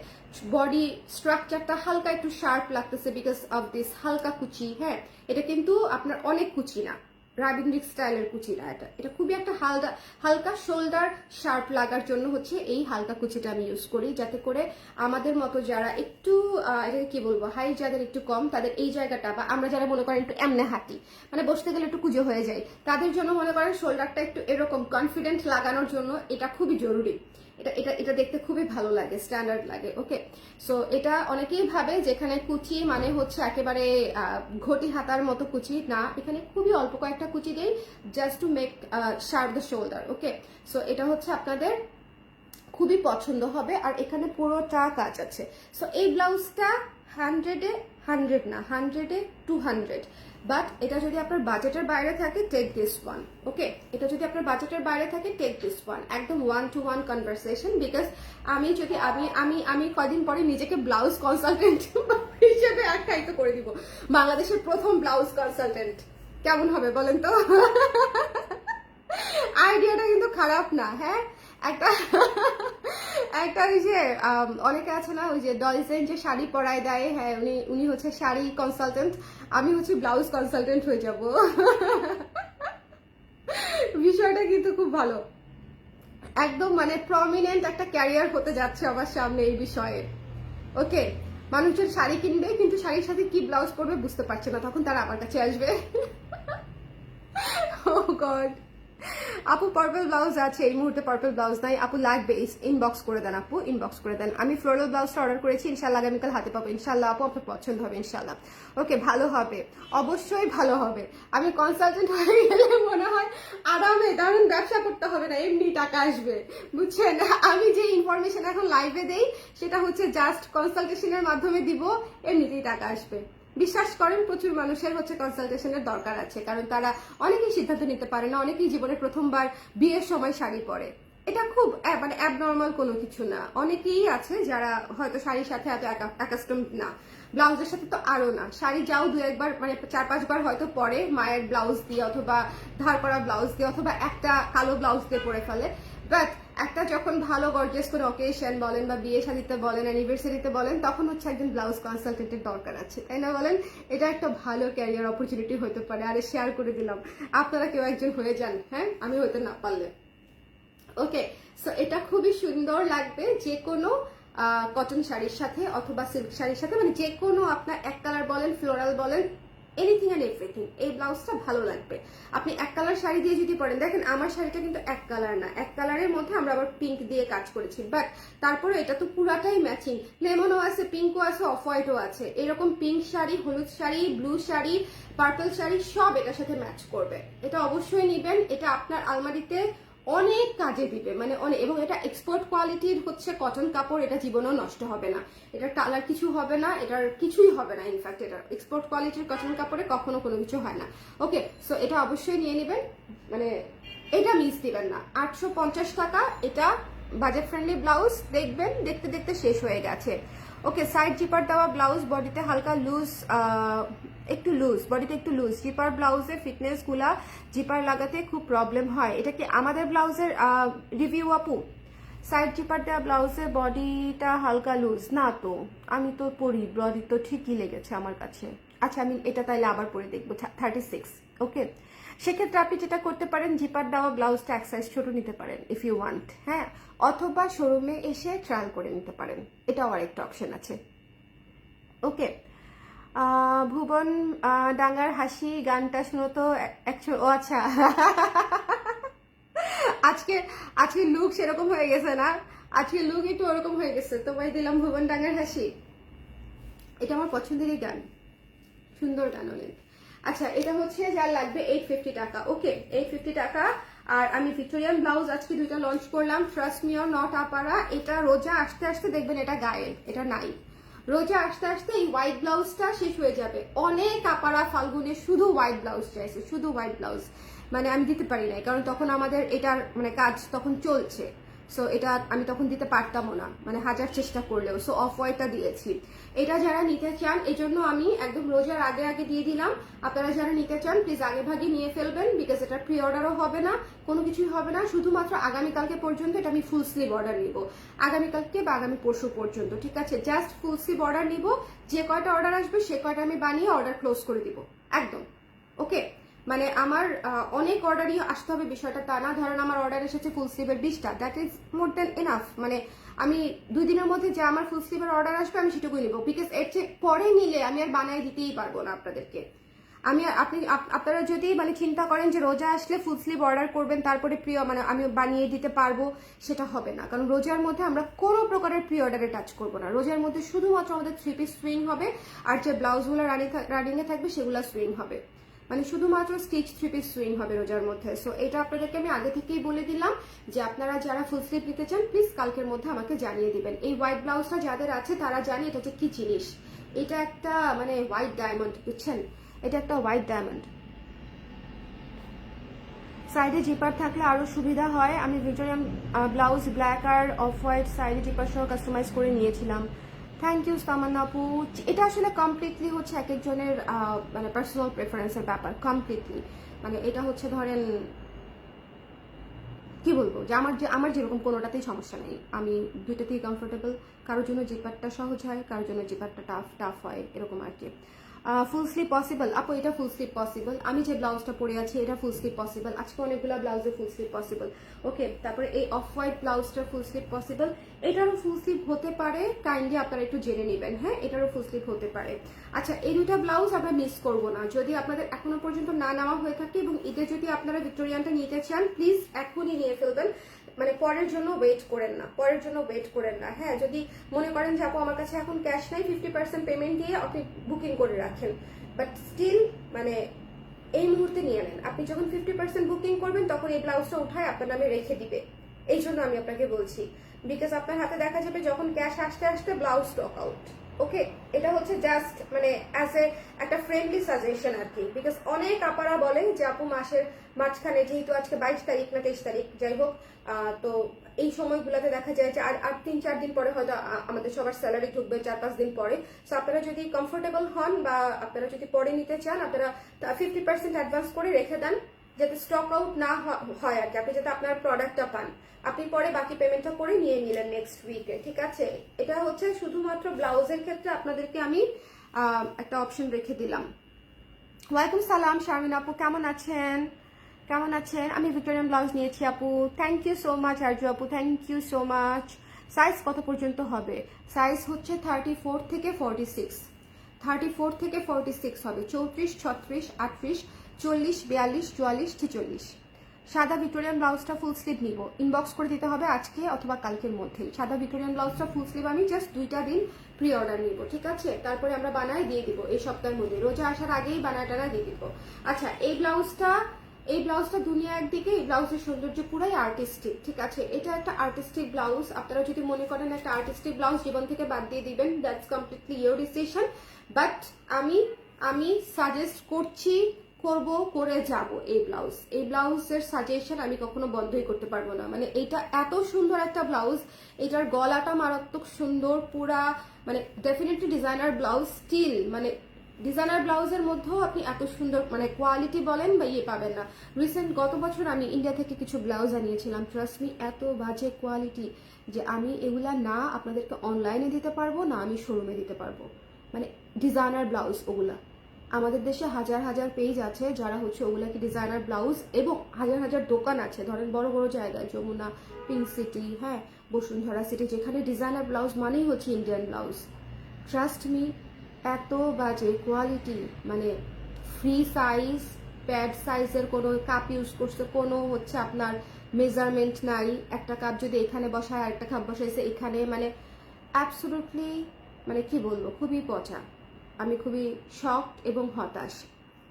বডি স্ট্রাকচারটা হালকা একটু শার্প লাগতেছে বিকজ অফ দিস হালকা কুচি। হ্যাঁ, এটা কিন্তু আপনার অনেক কুচি না, রাবিন্দ্রিক স্টাইলের কুচি না, এটা খুবই একটা হালকা শোল্ডার শার্প লাগার জন্য হচ্ছে এই হালকা কুচিটা আমি ইউজ করি, যাতে করে আমাদের মতো যারা একটু এটাকে কি বলবো, হাই যাদের একটু কম, তাদের এই জায়গাটা, বা আমরা যারা মনে করেন একটু এমনে হাঁটি, মানে বসতে গেলে একটু কুজো হয়ে যায়, তাদের জন্য মনে করেন শোল্ডারটা একটু এরকম কনফিডেন্ট লাগানোর জন্য এটা খুবই জরুরি। এটা এটা এটা দেখতে খুবই ভালো লাগে, স্ট্যান্ডার্ড লাগে। ওকে, সো এটা অনেকেই ভাবে যেখানে কুচি মানে হচ্ছে একেবারে ঘটি হাতার মতো কুচি না, এখানে খুবই অল্প কয়েকটা কুচি দেই just to make sharp the shoulder. Okay, so এটা হচ্ছে আপনাদের খুবই পছন্দ হবে। আর এখানে পুরোটা কাজ আছে। সো এই ব্লাউজটা 100-এ 100 না, 100-এ 200, বাট এটা যদি আপনার বাজেটের বাইরে থাকে টেক দিস ওয়ান। ওকে, এটা যদি আপনার বাজেটের বাইরে থাকে টেক দিস ওয়ান, একদম 1-to-1 কনভারসেশন। বিকজ আমি যদি আমি কদিন পরে নিজেকে ব্লাউজ কনসালটেন্ট হিসেবে আখ্যায়িত করে দিব, বাংলাদেশের প্রথম ব্লাউজ কনসালটেন্ট। কেমন হবে বলেন তো? আইডিয়াটা কিন্তু খারাপ না। হ্যাঁ, একটা একটা ওই যে অনেকে আছে না, ওই যে ডলসেন যে শাড়ি পরায় দেয়, হ্যাঁ উনি হচ্ছে শাড়ি কনসালটেন্ট, আমি হচ্ছে ব্লাউজ কনসালটেন্ট হয়ে যাব। বিষয়টা কিন্তু খুব ভালো, একদম মানে প্রমিনেন্ট একটা ক্যারিয়ার হতে যাচ্ছে আমার সামনে এই বিষয়ে। ওকে, মানুষজন শাড়ি কিনবে কিন্তু শাড়ির সাথে কি ব্লাউজ পরবে বুঝতে পারছে না, তখন তারা আমার কাছে আসবে। ও গড, আপু পার্পল ব্লাউজ আছে, এই মুহূর্তে পার্পল ব্লাউজ নাই আপু, লাগবে ইনবক্স করে দেন আপু, ইনবক্স করে দেন। আমি ফ্লোরাল ব্লাউজটা অর্ডার করেছি, ইনশাল্লাহ আগামীকাল হাতে পাবো ইনশাল্লাহ আপু, আপনার পছন্দ হবে ইনশাল্লাহ। ওকে, ভালো হবে, অবশ্যই ভালো হবে। আমি কনসালটেন্ট হয়ে গেলে মনে হয় আরামে দারুণ ব্যবসা করতে হবে না, এমনি টাকা আসবে, বুঝছেন? আমি যে ইনফরমেশন এখন লাইভে দেই সেটা হচ্ছে জাস্ট কনসালটেশনের মাধ্যমে দিব, এমনিতেই টাকা আসবে। বিশ্বাস করেন, প্রচুর মানুষের হচ্ছে কনসালটেশনের দরকার আছে, কারণ তারা অনেকেই সিদ্ধান্ত নিতে পারে না, অনেকেই জীবনে প্রথমবার বিয়ের সময় শাড়ি পরে। এটা খুব মানে অ্যাবনর্মাল কোনো কিছু না। অনেকেই আছে যারা হয়তো শাড়ির সাথে এত অ্যাকাস্টম না, ব্লাউজের সাথে তো আরো না। শাড়ি যাও 2-1 বার মানে 4-5 বার হয়তো পরে মায়ের ব্লাউজ দিয়ে অথবা ধার করা ব্লাউজ দিয়ে অথবা একটা কালো ব্লাউজ দিয়ে পরে ফেলে, বাট একটা যখন ভালো গর্জিয়াস করে অকেশন বলেন বা বিয়ে শাদিতে বলেন, অ্যানিভার্সারিতে বলেন, তখন হচ্ছে একজন ব্লাউজ কনসালটেন্টের দরকার আছে, তাই না বলেন? এটা একটা ভালো ক্যারিয়ার অপরচুনিটি হতে পারে। আরে শেয়ার করে দিলাম, আপনারা কেউ একজন হয়ে যান, হ্যাঁ, আমি হতে না পারলে। ওকে, সো এটা খুবই সুন্দর লাগবে যে কোনো কটন শাড়ির সাথে অথবা সিল্ক শাড়ির সাথে, মানে যে কোনো আপনার এক কালার বলেন, ফ্লোরাল বলেন, এনিথিং অ্যান্ড এভরিথিং, এই ব্লাউজটা ভালো লাগবে। আপনি এক কালার শাড়ি দিয়ে যদি পরেন, দেখেন আমার শাড়িটা কিন্তু এক কালার না, এক কালারের মধ্যে আমরা আবার পিঙ্ক দিয়ে কাজ করেছি, বাট তারপরে এটা তো পুরাটাই ম্যাচিং, লেমনও আছে, পিঙ্কও আছে, অফ হোয়াইটও আছে, এরকম পিঙ্ক শাড়ি, হলুদ শাড়ি, ব্লু শাড়ি, পার্পল শাড়ি সব এটার সাথে ম্যাচ করবে। এটা অবশ্যই নিবেন, এটা আপনার আলমারিতে অনেক কাজে দিবে, মানে অনেক। এবং এটা এক্সপোর্ট কোয়ালিটির হচ্ছে কটন কাপড়, এটা জীবনেও নষ্ট হবে না, এটার কালার কিছু হবে না, এটার কিছুই হবে না। ইনফ্যাক্ট এটা এক্সপোর্ট কোয়ালিটির কটন কাপড়ে কখনো কোনো কিছু হয় না। ওকে, সো এটা অবশ্যই নিয়ে নেবেন, মানে এটা মিস দিবেন না। 850 টাকা, এটা বাজেট ফ্রেন্ডলি ব্লাউজ, দেখবেন দেখতে দেখতে শেষ হয়ে গেছে। ওকে, সাইড জিপার দেওয়া ব্লাউজ, বডিতে হালকা লুজ, একটু লুজ, বডিতে একটু লুজ। জিপার ব্লাউজের ফিটনেস গুলা জিপার লাগাতে খুব প্রবলেম হয়, এটা কি আমাদের ব্লাউজের রিভিউ আপু? সাইড জিপার দেওয়া ব্লাউজের বডিটা হালকা লুজ না তো, আমি তো পরি, বডি তো ঠিকই লেগেছে আমার কাছে। আচ্ছা, আমি এটা তাইলে আবার পরে দেখবো। 36, ওকে। সেক্ষেত্রে আপনি যেটা করতে পারেন, জিপার দেওয়া ব্লাউজটা এক সাইজ ছোট নিতে পারেন ইফ ইউ ওয়ান্ট, হ্যাঁ, অথবা শোরুমে এসে ট্রায়াল করে নিতে পারেন, এটাও আরেকটা অপশন আছে। ওকে, ভুবন ডাঙ্গার হাসি গানটা শুনো তো ও আচ্ছা। আজকে আজকে লুক সেরকম হয়ে গেছে না, আজকে লুক একটু ওরকম হয়ে গেছে, তোমায় দিলাম ভুবন ডাঙ্গার হাসি। এটা আমার পছন্দেরই গান, সুন্দর গান অনেক। আচ্ছা, এটা হচ্ছে যার লাগবে 850 টাকা। ওকে, 850 টাকা। আর আমি ভিক্টোরিয়ান ব্লাউজ আজকে 2টা লঞ্চ করলাম, ট্রাস্ট মি অর নট আপারা। এটা রোজা আসতে আসতে দেখবেন এটা গায়েব, এটা নাই। রোজা আসতে আসতে এই হোয়াইট ব্লাউজটা শেষ হয়ে যাবে। অনেক আপারা ফাল্গুনে শুধু হোয়াইট ব্লাউজ চাইছে, শুধু হোয়াইট ব্লাউজ, মানে আমি দিতে পারি নাই, কারণ তখন আমাদের এটার মানে কাজ তখন চলছে। সো এটা আমি তখন দিতে পারতামও না, মানে হাজার চেষ্টা করলেও। সো অফ হোয়াইটটা দিয়েছি। এটা যারা নিতে চান, এই জন্য আমি একদম রোজার আগে আগে দিয়ে দিলাম। আপনারা যারা নিতে চান প্লিজ আগে ভাগে নিয়ে ফেলবেন, বিকজ এটা প্রি অর্ডারও হবে না, কোনো কিছুই হবে না। শুধুমাত্র আগামীকালকে পর্যন্ত এটা আমি ফুল স্লিভ অর্ডার নিব, আগামীকালকে বা আগামী পরশু পর্যন্ত, ঠিক আছে? জাস্ট ফুল স্লিভ অর্ডার নিব, যে কয়টা অর্ডার আসবে সে কয়টা আমি বানিয়ে অর্ডার ক্লোজ করে দিব একদম। ওকে, মানে আমার অনেক অর্ডারই আসতে হবে বিষয়টা তা না। ধরেন আমার অর্ডার এসেছে ফুল স্লিভের 20টা, that is more than enough. মানে আমি 2 দিনের মধ্যে যে আমার ফুল স্লিভের অর্ডার আসবে আমি সেটুকুই নিব, বিকজ এর চেয়ে পরে নিলে আমি আর বানিয়ে দিতেই পারবো না আপনাদেরকে। আপনারা যদি মানে চিন্তা করেন যে রোজা আসলে ফুল স্লিভ অর্ডার করবেন তারপরে প্রিয় মানে আমি বানিয়ে দিতে পারবো, সেটা হবে না। কারণ রোজার মধ্যে আমরা কোনো প্রকারের প্রি অর্ডারে টাচ করবো না। রোজার মধ্যে শুধুমাত্র আমাদের 3 পিস সুইং হবে, আর যে ব্লাউজগুলো রানিংয়ে থাকবে সেগুলো সুইং হবে। মানে শুধুমাত্র স্টিচ 3 পিস সুইং হবে রোজার মধ্যে। সো এটা আপনাদেরকে আমি আগে থেকেই বলে দিলাম যে আপনারা যারা ফুল স্লিভ নিতে চান প্লিজ কালকের মধ্যে আমাকে জানিয়ে দিবেন। এই হোয়াইট ব্লাউজটা যাদের আছে তারা জানি এটা হচ্ছে কি জিনিস। এটা একটা মানে হোয়াইট ডায়মন্ড, বুঝছেন, এটা একটা হোয়াইট ডায়মন্ড। সাইডে জিপার থাকলে আরো সুবিধা হয়। আমি ভিক্টোরিয়ান ব্লাউজ ব্ল্যাক আর অফ হোয়াইট সাইডে জিপার সহ কাস্টমাইজ করে নিয়েছিলাম। থ্যাংক ইউ তামান্না আপু। এটা আসলে কমপ্লিটলি হচ্ছে এক একজনের মানে পার্সোনাল প্রেফারেন্সের ব্যাপার, কমপ্লিটলি। মানে এটা হচ্ছে ধরেন কি বলবো যে আমার যেরকম কোনোটাতেই সমস্যা নেই, আমি দুইটাতেই কমফোর্টেবল। কারোর জন্য জিপারটা সহজ হয়, কারোর জন্য জিপারটা টাফ হয়, এরকম আর কি। ফুল স্লিভ পসিবল আপু? এটা ফুল স্লিভ পসিবল। আমি যে ব্লাউজটা পরে আছি এটা ফুল স্লিভ পসিবল। আজকে অনেকগুলো ব্লাউজে ফুল স্লিভ পসিবল। ওকে, তারপরে এই অফ হোয়াইট ব্লাউজটা ফুল স্লিভ পসিবল। এটারও ফুল স্লিভ হতে পারে, কাইন্ডলি আপনারা একটু জেনে নেবেন। হ্যাঁ, এটারও ফুল স্লিভ হতে পারে। আচ্ছা, এই দুটা ব্লাউজ আমরা মিস করবো না। যদি আপনাদের এখনো পর্যন্ত না নেওয়া হয়ে থাকে এবং ঈদে যদি আপনারা ভিক্টোরিয়ানটা নিতে চান প্লিজ এখনই নিয়ে ফেলবেন। মানে পরের জন্য ওয়েট করেন না, পরের জন্য ওয়েট করেন না। হ্যাঁ, যদি মনে করেন যে আপু আমার কাছে এখন ক্যাশ নাই, 50% পেমেন্ট দিয়ে আপনি বুকিং করে রাখেন, বাট স্টিল মানে এই মুহূর্তে নিয়ে নেন। আপনি যখন 50% বুকিং করবেন তখন এই ব্লাউজটা উঠায় আপনার নামে রেখে দিবে। এই জন্য আমি আপনাকে বলছি, বিকজ আপনার হাতে দেখা যাবে যখন ক্যাশ আসতে আসতে ব্লাউজ স্টক আউট। ওকে, এটা হচ্ছে জাস্ট মানে অ্যাজ এ একটা ফ্রেন্ডলি সাজেশন আর কি। বিকজ অনেক আপারা বলে যে আপু মাসের মাঝখানে, যেহেতু আজকে 22 তারিখ না 23 তারিখ, যাই হোক, তো এই সময়গুলোতে দেখা যায় যে আর 3-4 দিন পরে হয়তো আমাদের সবার স্যালারি ঢুকবে, 4-5 দিন পরে। সো আপনারা যদি কমফোর্টেবল হন বা আপনারা যদি পরে নিতে চান, আপনারা 50% অ্যাডভান্স করে রেখে দেন, যাতে স্টক আউট না হয় আর কি, আপনি যাতে আপনার প্রোডাক্টটা পান। আপনি পরে বাকি পেমেন্টটা করে নিয়ে নিলেন নেক্সট উইকে, ঠিক আছে? এটা হচ্ছে শুধুমাত্র ব্লাউজের ক্ষেত্রে আপনাদেরকে আমি একটা অপশন রেখে দিলাম। ওয়ালাইকুম সালাম শারমিন আপু, কেমন আছেন? কেমন আছেন? আমি ভিক্টোরিয়ান ব্লাউজ নিয়েছি আপু। Thank you so much Arzu আপু, thank you so much. Size কত পর্যন্ত হবে? সাইজ হচ্ছে 34 থেকে 46, 34 থেকে 46 হবে। 34, 36, 38, 40, 42, 44, 46। সাদা ভিক্টোরিয়ান ব্লাউজটা ফুল স্লিভ নিব, ইনবক্স করে দিতে হবে আজকে অথবা কালকের মধ্যেই। সাদা ভিক্টোরিয়ান ব্লাউজটা ফুল স্লিভ আমি জাস্ট 2টা দিন প্রি অর্ডার নিব, ঠিক আছে? তারপরে আমরা বানায় দিয়ে দিব এই সপ্তাহের মধ্যে, রোজা আসার আগেই বানাটানা দিয়ে দিব। আচ্ছা, এই ব্লাউজটা দুনিয়া একদিকে, এই ব্লাউজের সৌন্দর্য পুরাই আর্টিস্টিক, ঠিক আছে? এটা একটা আর্টিস্টিক ব্লাউজ। আপনারা যদি মনে করেন একটা আর্টিস্টিক ব্লাউজ জীবন থেকে বাদ দিয়ে দিবেন, that's completely your decision. But আমি সাজেস্ট করে যাব এই ব্লাউজের সাজেশন আমি কখনো বন্ধই করতে পারবো না। মানে এটা এত সুন্দর একটা ব্লাউজ, এটার গলাটা মারাত্মক সুন্দর, পুরা মানে ডেফিনেটলি ডিজাইনার ব্লাউজ। স্টিল মানে ডিজাইনার ব্লাউজের মধ্যেও আপনি এত সুন্দর মানে কোয়ালিটি বলেন বা ইয়ে পাবেন না। গত বছর আমি ইন্ডিয়া থেকে কিছু ব্লাউজ আনিয়েছিলাম, ট্রাস্ট মি, এত বাজে কোয়ালিটি যে আমি এগুলা না আপনাদেরকে অনলাইনে দিতে পারবো না আমি শোরুমে দিতে পারবো। মানে ডিজাইনার ব্লাউজ ওগুলা, আমাদের দেশে হাজার হাজার পেজ আছে যারা হচ্ছে ওগুলাকে ডিজাইনার ব্লাউজ, এবং হাজার হাজার দোকান আছে ধরেন বড় বড় জায়গায়, যমুনা, পিঙ্ক সিটি, হ্যাঁ, বসুন্ধরা সিটি, যেখানে ডিজাইনার ব্লাউজ মানেই হচ্ছে ইন্ডিয়ান ব্লাউজ। ট্রাস্ট মি, এত বাজে কোয়ালিটি, মানে ফ্রি সাইজ, প্যাড সাইজের কোনো কাপ ইউজ করছে, কোনো হচ্ছে আপনার মেজারমেন্ট নাই। একটা কাপ যদি এখানে বসায় আরেকটা কাপ বসাইছে এখানে, মানে অ্যাবসলুটলি মানে কি বলবো, খুবই পচা। আমি খুবই শকড এবং হতাশ।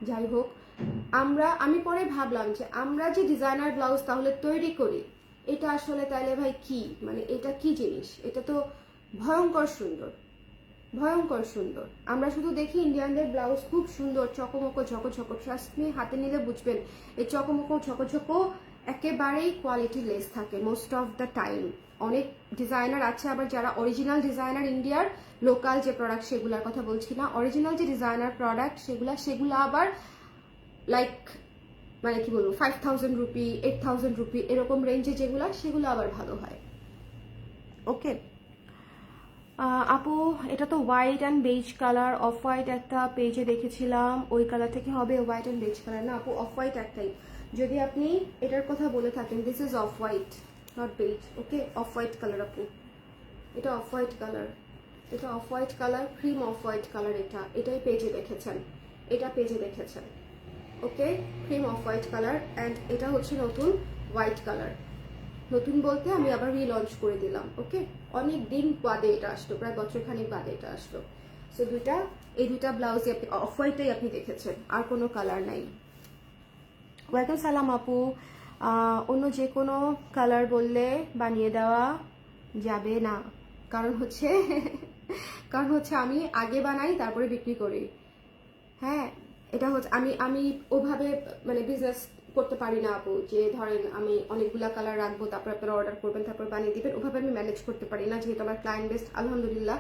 যাই হোক, আমি পরে ভাবলাম যে আমরা যে ডিজাইনার ব্লাউজ তাহলে তৈরি করি, এটা আসলে তাইলে ভাই কি, মানে এটা কি জিনিস? এটা তো ভয়ঙ্কর সুন্দর, ভয়ঙ্কর সুন্দর। আমরা শুধু দেখি ইন্ডিয়ানদের ব্লাউজ খুব সুন্দর, চকমকো ঝকঝকো। ট্রাস্ট মি, হাতে নিলে বুঝবেন এই চকমকো ঝকঝকো একেবারেই কোয়ালিটি লেস থাকে মোস্ট অফ দ্য টাইম। অনেক ডিজাইনার আছে আবার যারা অরিজিনাল ডিজাইনার, ইন্ডিয়ার লোকাল যে প্রোডাক্ট সেগুলোর কথা বলছি না, অরিজিনাল যে ডিজাইনার প্রোডাক্ট সেগুলো আবার লাইক মানে কি বলবো 5000 রুপি, 8000 রুপি এরকম রেঞ্জে সেগুলো আবার ভালো হয়। ওকে আপু, এটা তো white and beige colour, off white একটা পেজে দেখেছিলাম, ওই কালার থেকে হবে হোয়াইট অ্যান্ড বেজ কালার না আপু? অফ হোয়াইট একটাই। যদি আপনি এটার কথা বলে থাকেন, this is off white, not beige. Okay, off white colour আপু, এটা অফ হোয়াইট কালার, এটা off white colour, cream off white colour. এটাই পেজে দেখেছেন, এটা পেজে দেখেছেন। Okay, cream off white colour, and এটা হচ্ছে নতুন হোয়াইট কালার। নতুন বলতে আমি আবার রিলঞ্চ করে দিলাম। ওকে, অনেক দিন বাদে এটা আসলো, প্রায় বছরখানেক বাদে এটা আসলো। সো এই দুইটা ব্লাউজে আপনি অফ হোয়াইটটাই আপনি দেখেছেন, আর কোনো কালার নাই। ওয়েলকাম সালাম আপু। অন্য যে কোনো কালার বললে বানিয়ে দেওয়া যাবে না, কারণ হচ্ছে আমি আগে বানাই তারপরে বিক্রি করি। হ্যাঁ, এটা হচ্ছে আমি ওভাবে মানে বিজনেস করতে পারি না আপু, যে ধরেন আমি অনেকগুলা কালার রাখবো তারপর আপনারা অর্ডার করবেন তারপর বানিয়ে দিবেন, ওভাবে আমি ম্যানেজ করতে পারি না, যেহেতু আমার ক্লায়েন্ট বেস্ট আলহামদুলিল্লাহ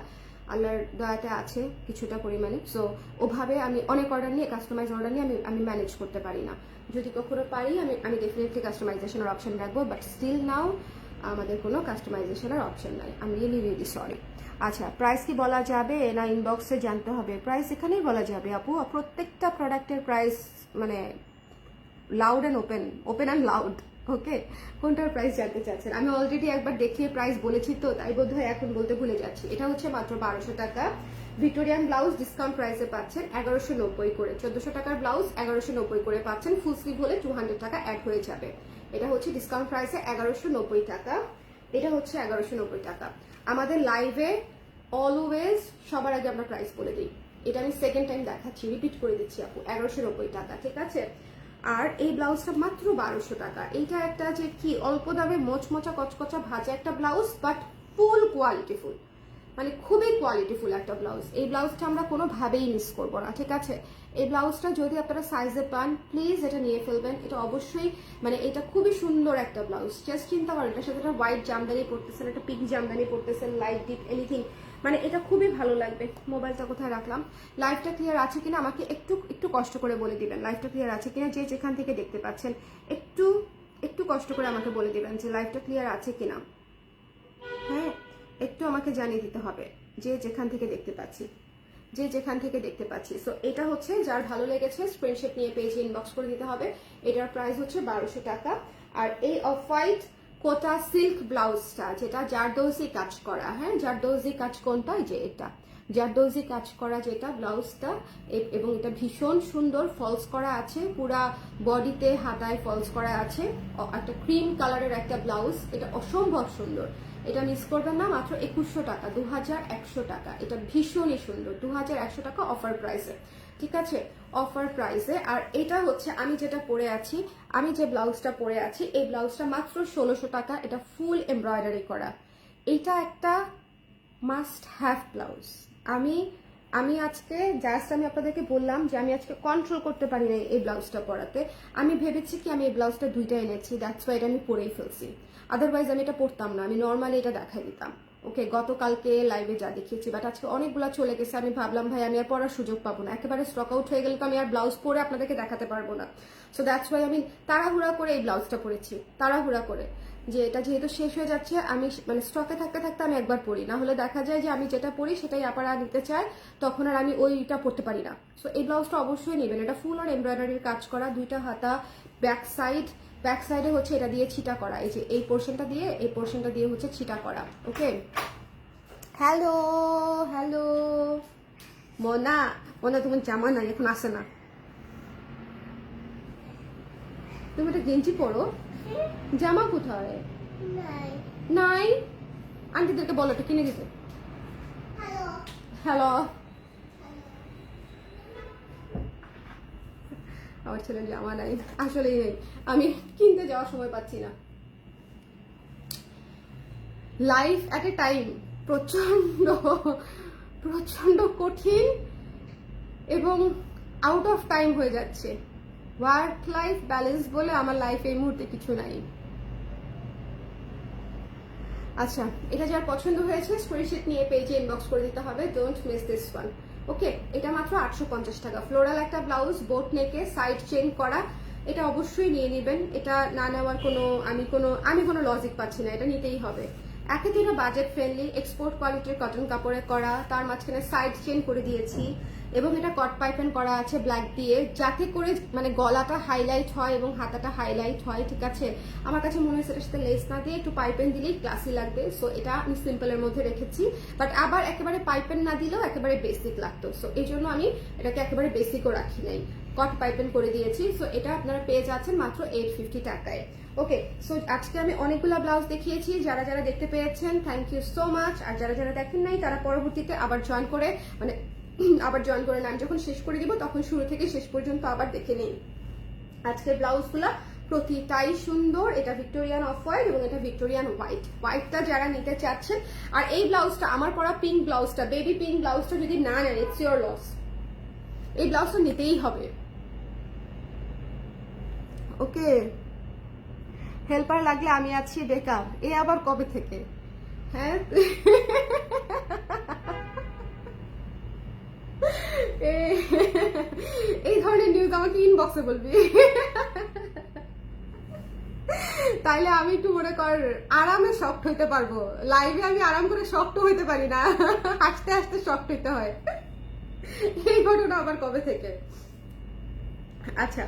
আল্লাহর দয়াতে আছে কিছুটা পরিমাণে। সো ওভাবে আমি অনেক অর্ডার নিয়ে কাস্টমাইজ অর্ডার নিয়ে আমি ম্যানেজ করতে পারি না। যদি কখনো পারি আমি ডেফিনেটলি কাস্টমাইজেশনের অপশন রাখবো, বাট স্টিল নাও আমাদের কোনো কাস্টমাইজেশনের অপশন নাই। আমি রিয়েলি সরি। আচ্ছা, প্রাইস কি বলা যাবে না ইনবক্সে জানতে হবে? প্রাইস এখানেই বলা যাবে আপু, প্রত্যেকটা প্রোডাক্টের প্রাইস মানে loud and open and loud. Okay, কোনটার প্রাইস জানতে চাচ্ছেন? আমি অলরেডি একবার দেখিয়ে প্রাইস বলেছি, তো তাই বোধ হয় এখন বলতে ভুলে যাচ্ছি। এটা হচ্ছে মাত্র 1200 টাকা। ভিক্টোরিয়ান ব্লাউজ ডিসকাউন্ট প্রাইসে পাচ্ছেন 1190 করে। 1400 টাকার ব্লাউজ 1190 করে পাচ্ছেন। ফুল স্লিভ হলে 200 টাকা অ্যাড হয়ে যাবে। এটা হচ্ছে ডিসকাউন্ট প্রাইসে 1190 টাকা। এটা হচ্ছে 1190 টাকা। আমাদের লাইভে অলওয়েজ সবার আগে আমরা প্রাইস বলে দিই, এটা আমি সেকেন্ড টাইম দেখাচ্ছি, রিপিট করে দিচ্ছি আপু, 1190 টাকা, ঠিক আছে? আর এই ব্লাউজটা মাত্র 1200 টাকা। এইটা একটা যে কি অল্প দামে মোচমোচা কচকচা ভাজা একটা ব্লাউজ, বাট ফুল কোয়ালিটিফুল, মানে খুবই কোয়ালিটিফুল একটা ব্লাউজ। এই ব্লাউজটা আমরা কোনোভাবেই মিস করবো না, ঠিক আছে? এই ব্লাউজটা যদি আপনারা সাইজে পান প্লিজ এটা নিয়ে ফেলবেন। এটা অবশ্যই মানে এটা খুবই সুন্দর একটা ব্লাউজ। জাস্ট চিন্তা করেন, এটার সাথে একটা হোয়াইট জামদানি পরতেছেন, একটা পিঙ্ক জামদানি পরতেছেন, লাইট ডিপ এনিথিং, মানে এটা খুবই ভালো লাগবে। মোবাইলটা কোথায় রাখলাম? লাইভটা ক্লিয়ার আছে কিনা আমাকে একটু কষ্ট করে বলে দিবেন। লাইভটা ক্লিয়ার আছে কিনা, যে যেখান থেকে দেখতে পাচ্ছেন একটু কষ্ট করে আমাকে বলে দিবেন যে লাইভটা ক্লিয়ার আছে কিনা। হ্যাঁ, একটু আমাকে জানিয়ে দিতে হবে যে যেখান থেকে দেখতে পাচ্ছি। সো এটা হচ্ছে যার ভালো লেগেছে স্ক্রিনশট নিয়ে পেজে ইনবক্স করে দিতে হবে। এটার প্রাইস হচ্ছে 1200 টাকা। আর এই অফ হোয়াইট কোটা সিল্ক ব্লাউজটা, যেটা জারদৌজি কাজ করা, হ্যাঁ জারদৌজি কাজ কোনটা, যে এটা জারদৌজি কাজ করা যেটা ব্লাউজটা, এবং এটা ভীষণ সুন্দর ফলস করা আছে, পুরা বডিতে হাতায় ফলস করা আছে, একটা ক্রিম কালারের একটা ব্লাউজ, এটা অসম্ভব সুন্দর। এটা মিস করবেন না, মাত্র 2100 টাকা, 2100 টাকা। এটা ভীষণই সুন্দর, 2100 টাকা অফার প্রাইসে, ঠিক আছে? অফার প্রাইসে। আর এটা হচ্ছে আমি যেটা পরে আছি, আমি যে ব্লাউজটা পরে আছি, এই ব্লাউজটা মাত্র 1600 টাকা। এটা ফুল এমব্রয়ডারি করা। এটা একটা মাস্ট হ্যাভ ব্লাউজ। আমি আজকে জাস্ট আমি আপনাদেরকে বললাম যে আমি আজকে কন্ট্রোল করতে পারি না এই ব্লাউজটা পরাতে। আমি ভেবেছি কি আমি এই ব্লাউজটা দুইটা এনেছি, দ্যাটস ওয়াই এটা আমি পরেই ফেলছি। আদারওয়াইজ আমি এটা পরতাম না, আমি নর্মালি এটা দেখাই দিতাম। ওকে, গতকালকে লাইভে যা দেখিয়েছি, বাট আজকে অনেকগুলো চলে গেছে। আমি ভাবলাম ভাই আমি আর পরার সুযোগ পাবো না, একেবারে স্টক আউট হয়ে গেলে তো আমি আর ব্লাউজ পরে আপনাদেরকে দেখাতে পারবো না। সো দ্যাটস ওয়াই আমি তাড়াহুড়া করে এই ব্লাউজটা পরেছি, তাড়াহুড়া করে, যে এটা যেহেতু শেষ হয়ে যাচ্ছে আমি মানে স্টকে থাকতে থাকতে আমি একবার পরি, না হলে দেখা যায় যে আমি যেটা পরি সেটাই আপারা নিতে চায়, তখন আর আমি ওইটা পরতে পারি না। সো এই ব্লাউজটা অবশ্যই নেবেন। এটা ফুল আর এমব্রয়ডারির কাজ করা, দুইটা হাতা, ব্যাক সাইডে হচ্ছে এটা দিয়ে ছিটা করা, এই যে এই পোর্শনটা দিয়ে হচ্ছে ছিটা করা। ওকে, হ্যালো মোনা তোমার জামা নাই এখন, আসে না? তুমি একটা গেঞ্জি পরো, জামা কোথায়? নাই, আন্টিদেরকে বলো তো কিনে দিতে। হ্যালো, আমার ছেলের জামা নাই, আসলেই নেই, আমি কিনতে যাওয়ার সময় পাচ্ছি না। লাইফ অ্যাট এ টাইম প্রচন্ড কঠিন এবং আউট অফ টাইম হয়ে যাচ্ছে। ওয়ার্ক লাইফ ব্যালেন্স বলে আমার লাইফে এই মুহূর্তে কিছু নাই। আচ্ছা, এটা যার পছন্দ হয়েছে স্ক্রিনশট নিয়ে পেজে ইনবক্স করে দিতে হবে, ডোন্ট মিস দিস ওয়ান। ওকে, এটা মাত্র 850 টাকা। ফ্লোরাল একটা ব্লাউজ, বোট নেকে, সাইড চেন করা, এটা অবশ্যই নিয়ে নেবেন। এটা না নেওয়ার আমি কোনো লজিক পাচ্ছি না, এটা নিতেই হবে। একে তো এটা বাজেট ফ্রেন্ডলি, এক্সপোর্ট কোয়ালিটির কটন কাপড়ে করা, তার মাঝখানে সাইড চেন করে দিয়েছি, এবং এটা কট পাইপেন করা আছে ব্ল্যাক দিয়ে, যাতে করে মানে গলাটা হাইলাইট হয় এবং হাতাটা হাইলাইট হয়, ঠিক আছে? আমার কাছে মনে হয়েছে এটার সাথে লেস না দিয়ে একটু পাইপেন দিলেই ক্লাসি লাগবে। সো এটা আমি সিম্পলের মধ্যে রেখেছি, বাট আবার একেবারে পাইপেন না দিলেও একেবারে বেসিক লাগতো। সো এই জন্য আমি এটাকে একেবারে বেসিকও রাখি নাই, কট পাইপেন করে দিয়েছি। সো এটা আপনারা পেয়ে যাচ্ছেন মাত্র 850 টাকায়। ওকে, সো আজকে আমি অনেকগুলো ব্লাউজ দেখিয়েছি, যারা যারা দেখতে পেয়েছেন থ্যাংক ইউ সো মাচ। আর যারা যারা দেখেন নাই তারা পরবর্তীতে আবার জয়েন করে মানে আবার জয়েন করে নেন। যখন শেষ করে দিব তখন শুরু থেকে শেষ পর্যন্ত আবার দেখে নিন। আজকের ব্লাউজগুলা প্রতিটাই সুন্দর। এটা ভিক্টোরিয়ান অফ হোয়াইট এবং এটা ভিক্টোরিয়ান হোয়াইট। হোয়াইটটা যারা নিতে চাচ্ছেন, আর এই ব্লাউজটা আমার পরা পিঙ্ক ব্লাউজটা, বেবি পিঙ্ক ব্লাউজটা যদি না নেন ইটস ইয়োর লস। এই ব্লাউজটা নিতেই হবে। ওকে, হেল্পার লাগলে আমি আছি বেকার, এ আবার কবে থেকে? হ্যাঁ এই ধরনের নিউজ আমাকে ইনবক্সে বলবি, তাইলে আমি একটু মনে কর আরামে শক্ট হইতে পারবো। লাইভে আমি আরাম করে শক্ট হইতে পারি না, হাসতে হাসতে শক্ট হইতে হয়। এই ঘটনা আবার কবে থেকে? আচ্ছা,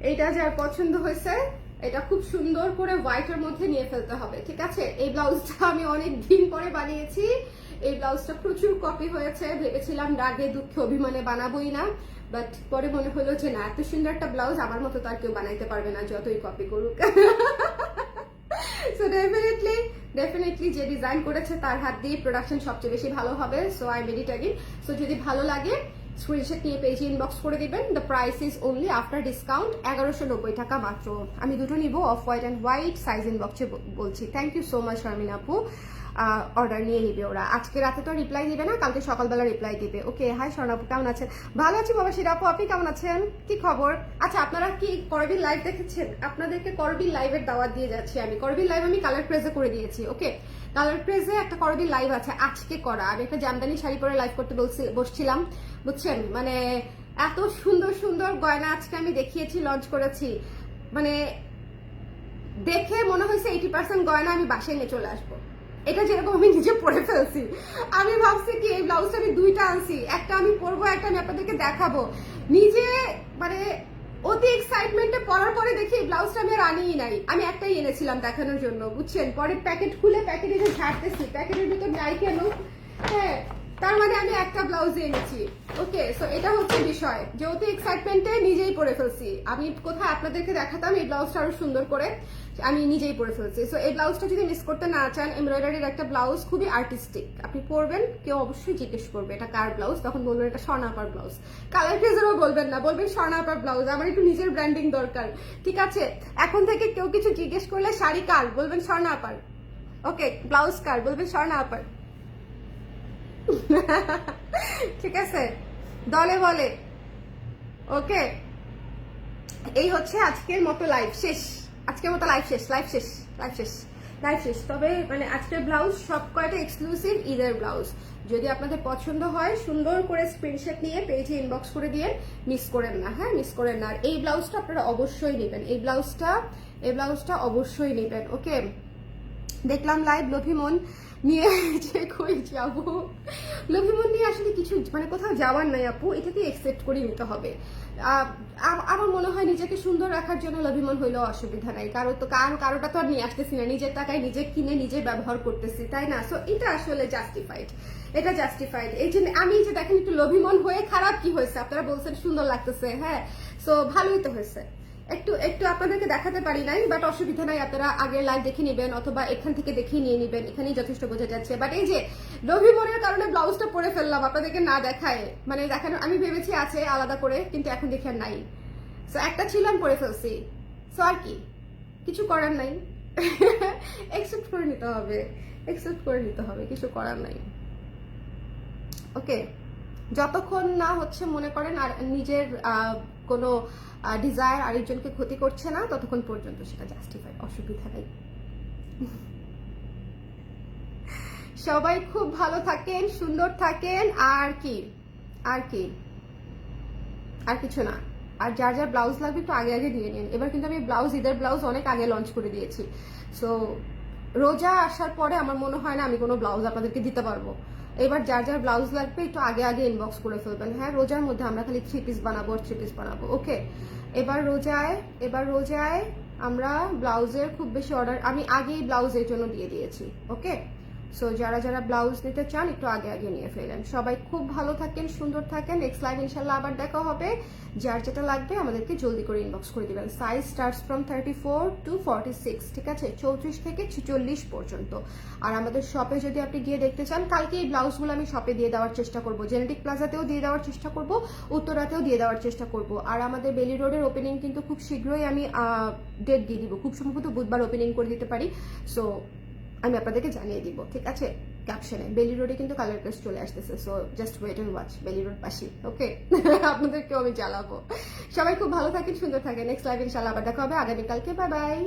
এইটা যার পছন্দ হয়েছে এটা খুব সুন্দর করে হোয়াইটের মধ্যে নিয়ে ফেলতে হবে, ঠিক আছে? এই ব্লাউজটা আমি অনেক দিন পরে বানিয়েছি। এই ব্লাউজটা প্রচুর কপি হয়েছে, ভেবেছিলাম রাগে দুঃখে অভিমানে বানাবোই না, বাট পরে মনে হলো যে না, এত সুন্দর একটা ব্লাউজ আমার মতো তো আর কেউ বানাইতে পারবে না, যতই কপি করুক। সো ডেফিনেটলি যে ডিজাইন করেছে তার হাত দিয়ে প্রোডাকশন সবচেয়ে বেশি ভালো হবে। So I made it again. So যদি ভালো লাগে স্ক্রিনশট নিয়ে পেজে ইনবক্স করে দিবেন। The price is only after discount 1190 টাকা মাত্র। আমি দুটো নিব, off white and white, size ইনবক্সে বলছি। Thank you so much Sharmin আপু। অর্ডার নিয়ে নিবে ওরা। আজকে রাতে তো রিপ্লাই দিবে না, কালকে সকালবেলা রিপ্লাই দিবে। ওকে, হাই স্বর্ণ আপু, কেমন আছেন? ভালো আছি বাবা শিরা আপু, আপনি কেমন আছেন? কি খবর? আচ্ছা, আপনারা কি করবির লাইভ দেখেছেন? আপনাদেরকে করবির লাইভের দাওয়াত দিয়ে যাচ্ছি আমি। করবির লাইভ আমি কালার ক্রেজে করে দিয়েছি। ওকে, কালার ক্রেজে একটা করবির লাইভ আছে আজকে করা। আমি একটা জামদানি শাড়ি পরে লাইভ করতে বসছিলাম, বুঝছেন? মানে এত সুন্দর সুন্দর গয়না আজকে আমি দেখিয়েছি, লঞ্চ করেছি। মানে দেখে মনে হয়েছে 80% গয়না আমি বাসায় নিয়ে চলে আসবো। এটা যেরকম আমি নিজে পরে ফেলছি। আমি ভাবছি কি এই ব্লাউজটা আমি দুইটা আনছি, একটা আমি পরবো, একটা আমি আপনাদেরকে দেখাবো। নিজে মানে অতি এক্সাইটমেন্টে পরার পরে দেখি এই ব্লাউজটা আমি আর আনিই নাই। আমি একটাই এনেছিলাম দেখানোর জন্য, বুঝছেন? পরে প্যাকেট খুলে প্যাকেটে যে ঝাড়তেছি, প্যাকেটের ভিতর নাই কেন? হ্যাঁ, তার মানে আমি একটা ব্লাউজ এনেছি। ওকে, সো এটা হচ্ছে বিষয় যে অতি এক্সাইটমেন্টে নিজেই পরে ফেলছি। আমি কোথায় আপনাদেরকে দেখাতাম এই ব্লাউজটা আরো সুন্দর করে, আমি নিজেই পরে ফেলছি। সো এই ব্লাউজটা যদি মিস করতে না চান, এমব্রয়ডারির একটা ব্লাউজ, খুবই আর্টিস্টিক। আপনি পরবেন, কেউ অবশ্যই জিজ্ঞেস করবে এটা কার ব্লাউজ, তখন বলবেন এটা স্বর্ণাপার ব্লাউজ। কালার ফ্রেজেরও বলবেন না, বলবেন স্বর্ণাপার ব্লাউজ। আমার একটু নিজের ব্র্যান্ডিং দরকার, ঠিক আছে? এখন থেকে কেউ কিছু জিজ্ঞেস করলে শাড়ি কার, বলবেন স্বর্ণাপার। ওকে, ব্লাউজ কার, বলবেন স্বর্ণাপার। ঠিক আছে, দলে বলে। ওকে, এই হচ্ছে আজকের মতো লাইভ শেষ। আজকের মতো লাইভ শেষ, লাইভ শেষ, লাইভ শেষ, লাইভ শেষ। তবে মানে আজকের ব্লাউজ সব কয়টা এক্সক্লুসিভ ঈদের ব্লাউজ। যদি আপনাদের পছন্দ হয় সুন্দর করে স্ক্রিনশট নিয়ে পেজে ইনবক্স করে দিয়ে, মিস করেন না। হ্যাঁ, মিস করেন না। আর এই ব্লাউজটা আপনারা অবশ্যই নেবেন, এই ব্লাউজটা অবশ্যই নেবেন। ওকে, দেখলাম লাইভ লভিমন নিয়ে যে কই যাবো, লভিমন নিয়ে আসলে কিছু মানে কোথাও যাওয়ার নাই আপু, এটাকে একসেপ্ট করে নিতে হবে। আমার মনে হয় নিজেকে সুন্দর রাখার জন্য লভিমন হইলেও অসুবিধা নাই। কারোটা তো আর নিয়ে আসতেছি না, নিজের টাকায় নিজে কিনে নিজে ব্যবহার করতেছি, তাই না? সো এটা আসলে জাস্টিফাইড, এটা জাস্টিফাইড। এই যে আমি যে দেখেন একটু লভিমন হয়ে খারাপ কি হয়েছে, আপনারা বলছেন সুন্দর লাগতেছে, হ্যাঁ, সো ভালোই তো হয়েছে। একটু আপনাদেরকে দেখাতে পারি নাই, বাট অসুবিধা নাই, আপনারা আগের লাইভ দেখে নেবেন অথবা এখান থেকে দেখে নিয়ে নেবেন, এখানেই যথেষ্ট বোঝা যাচ্ছে। বাট এই যে লভিমনের কারণে ব্লাউজটা পরে ফেললাম আপনাদেরকে না দেখায়, মানে দেখানো আমি ভেবেছি আছে আলাদা করে, কিন্তু এখন দেখে আর নাই। সো একটা ছিল, আমি পরে ফেলছি। সো আর কি, কিছু করার নাই, একসেপ্ট করে নিতে হবে, একসেপ্ট করে নিতে হবে, কিছু করার নাই। ওকে, যতক্ষণ না হচ্ছে মনে করেন আর নিজের কোনো ডিজায়ার আরেকজনকে ক্ষতি করছে না, ততক্ষণ পর্যন্ত সেটা জাস্টিফাই, অসুবিধা নেই। সবাই খুব ভালো থাকেন, সুন্দর থাকেন, আর কি আর কি আর কিছু না। আর যার যার ব্লাউজ লাগবে একটু আগে আগে দিয়ে নিন। এবার কিন্তু আমি ব্লাউজ, ঈদের ব্লাউজ অনেক আগে লঞ্চ করে দিয়েছি। সো রোজা আসার পরে আমার মনে হয় না আমি কোনো ব্লাউজ আপনাদেরকে দিতে পারবো। এবার যার যার ব্লাউজ লাগবে একটু আগে আগে ইনবক্স করে ফেলবেন। হ্যাঁ, রোজার মধ্যে আমরা খালি 3 পিস বানাবো, 3 পিস বানাবো। ওকে, এবার রোজায় আমরা ব্লাউজের খুব বেশি অর্ডার আমি আগেই ব্লাউজের জন্য দিয়ে দিয়েছি। ওকে, সো যারা যারা ব্লাউজ নিতে চান একটু আগে আগে নিয়ে ফেলেন। সবাই খুব ভালো থাকেন, সুন্দর থাকেন। নেক্সট লাইভ ইনশাল্লাহ আবার দেখা হবে। যার যেটা লাগবে আমাদেরকে জলদি করে ইনবক্স করে দিবেন। সাইজ স্টার্টস ফ্রম 34 to 46, ঠিক আছে, 34 থেকে 46 পর্যন্ত। আর আমাদের শপে যদি আপনি গিয়ে দেখতে চান, কালকে এই ব্লাউজগুলো আমি শপে দিয়ে দেওয়ার চেষ্টা করব, জেনেটিক প্লাজাতেও দিয়ে দেওয়ার চেষ্টা করব, উত্তরাতেও দিয়ে দেওয়ার চেষ্টা করব। আর আমাদের বেলি রোডের ওপেনিং কিন্তু খুব শীঘ্রই আমি ডেট দিয়ে দিব, খুব সম্ভবত বুধবার ওপেনিং করে দিতে পারি। সো আমি আপনাদেরকে জানিয়ে দিব, ঠিক আছে, ক্যাপশনে। বেলি রোডে কিন্তু কালার প্রেস চলে আসতেছে, so just wait and watch. Bailey Road পাশি, ওকে। আপনাদেরকেও আমি জ্বালাবো। সবাই খুব ভালো থাকেন, সুন্দর থাকেন। নেক্সট লাইভ ইনশাআল্লাহ আবার দেখা হবে আগামীকালকে। Bye bye.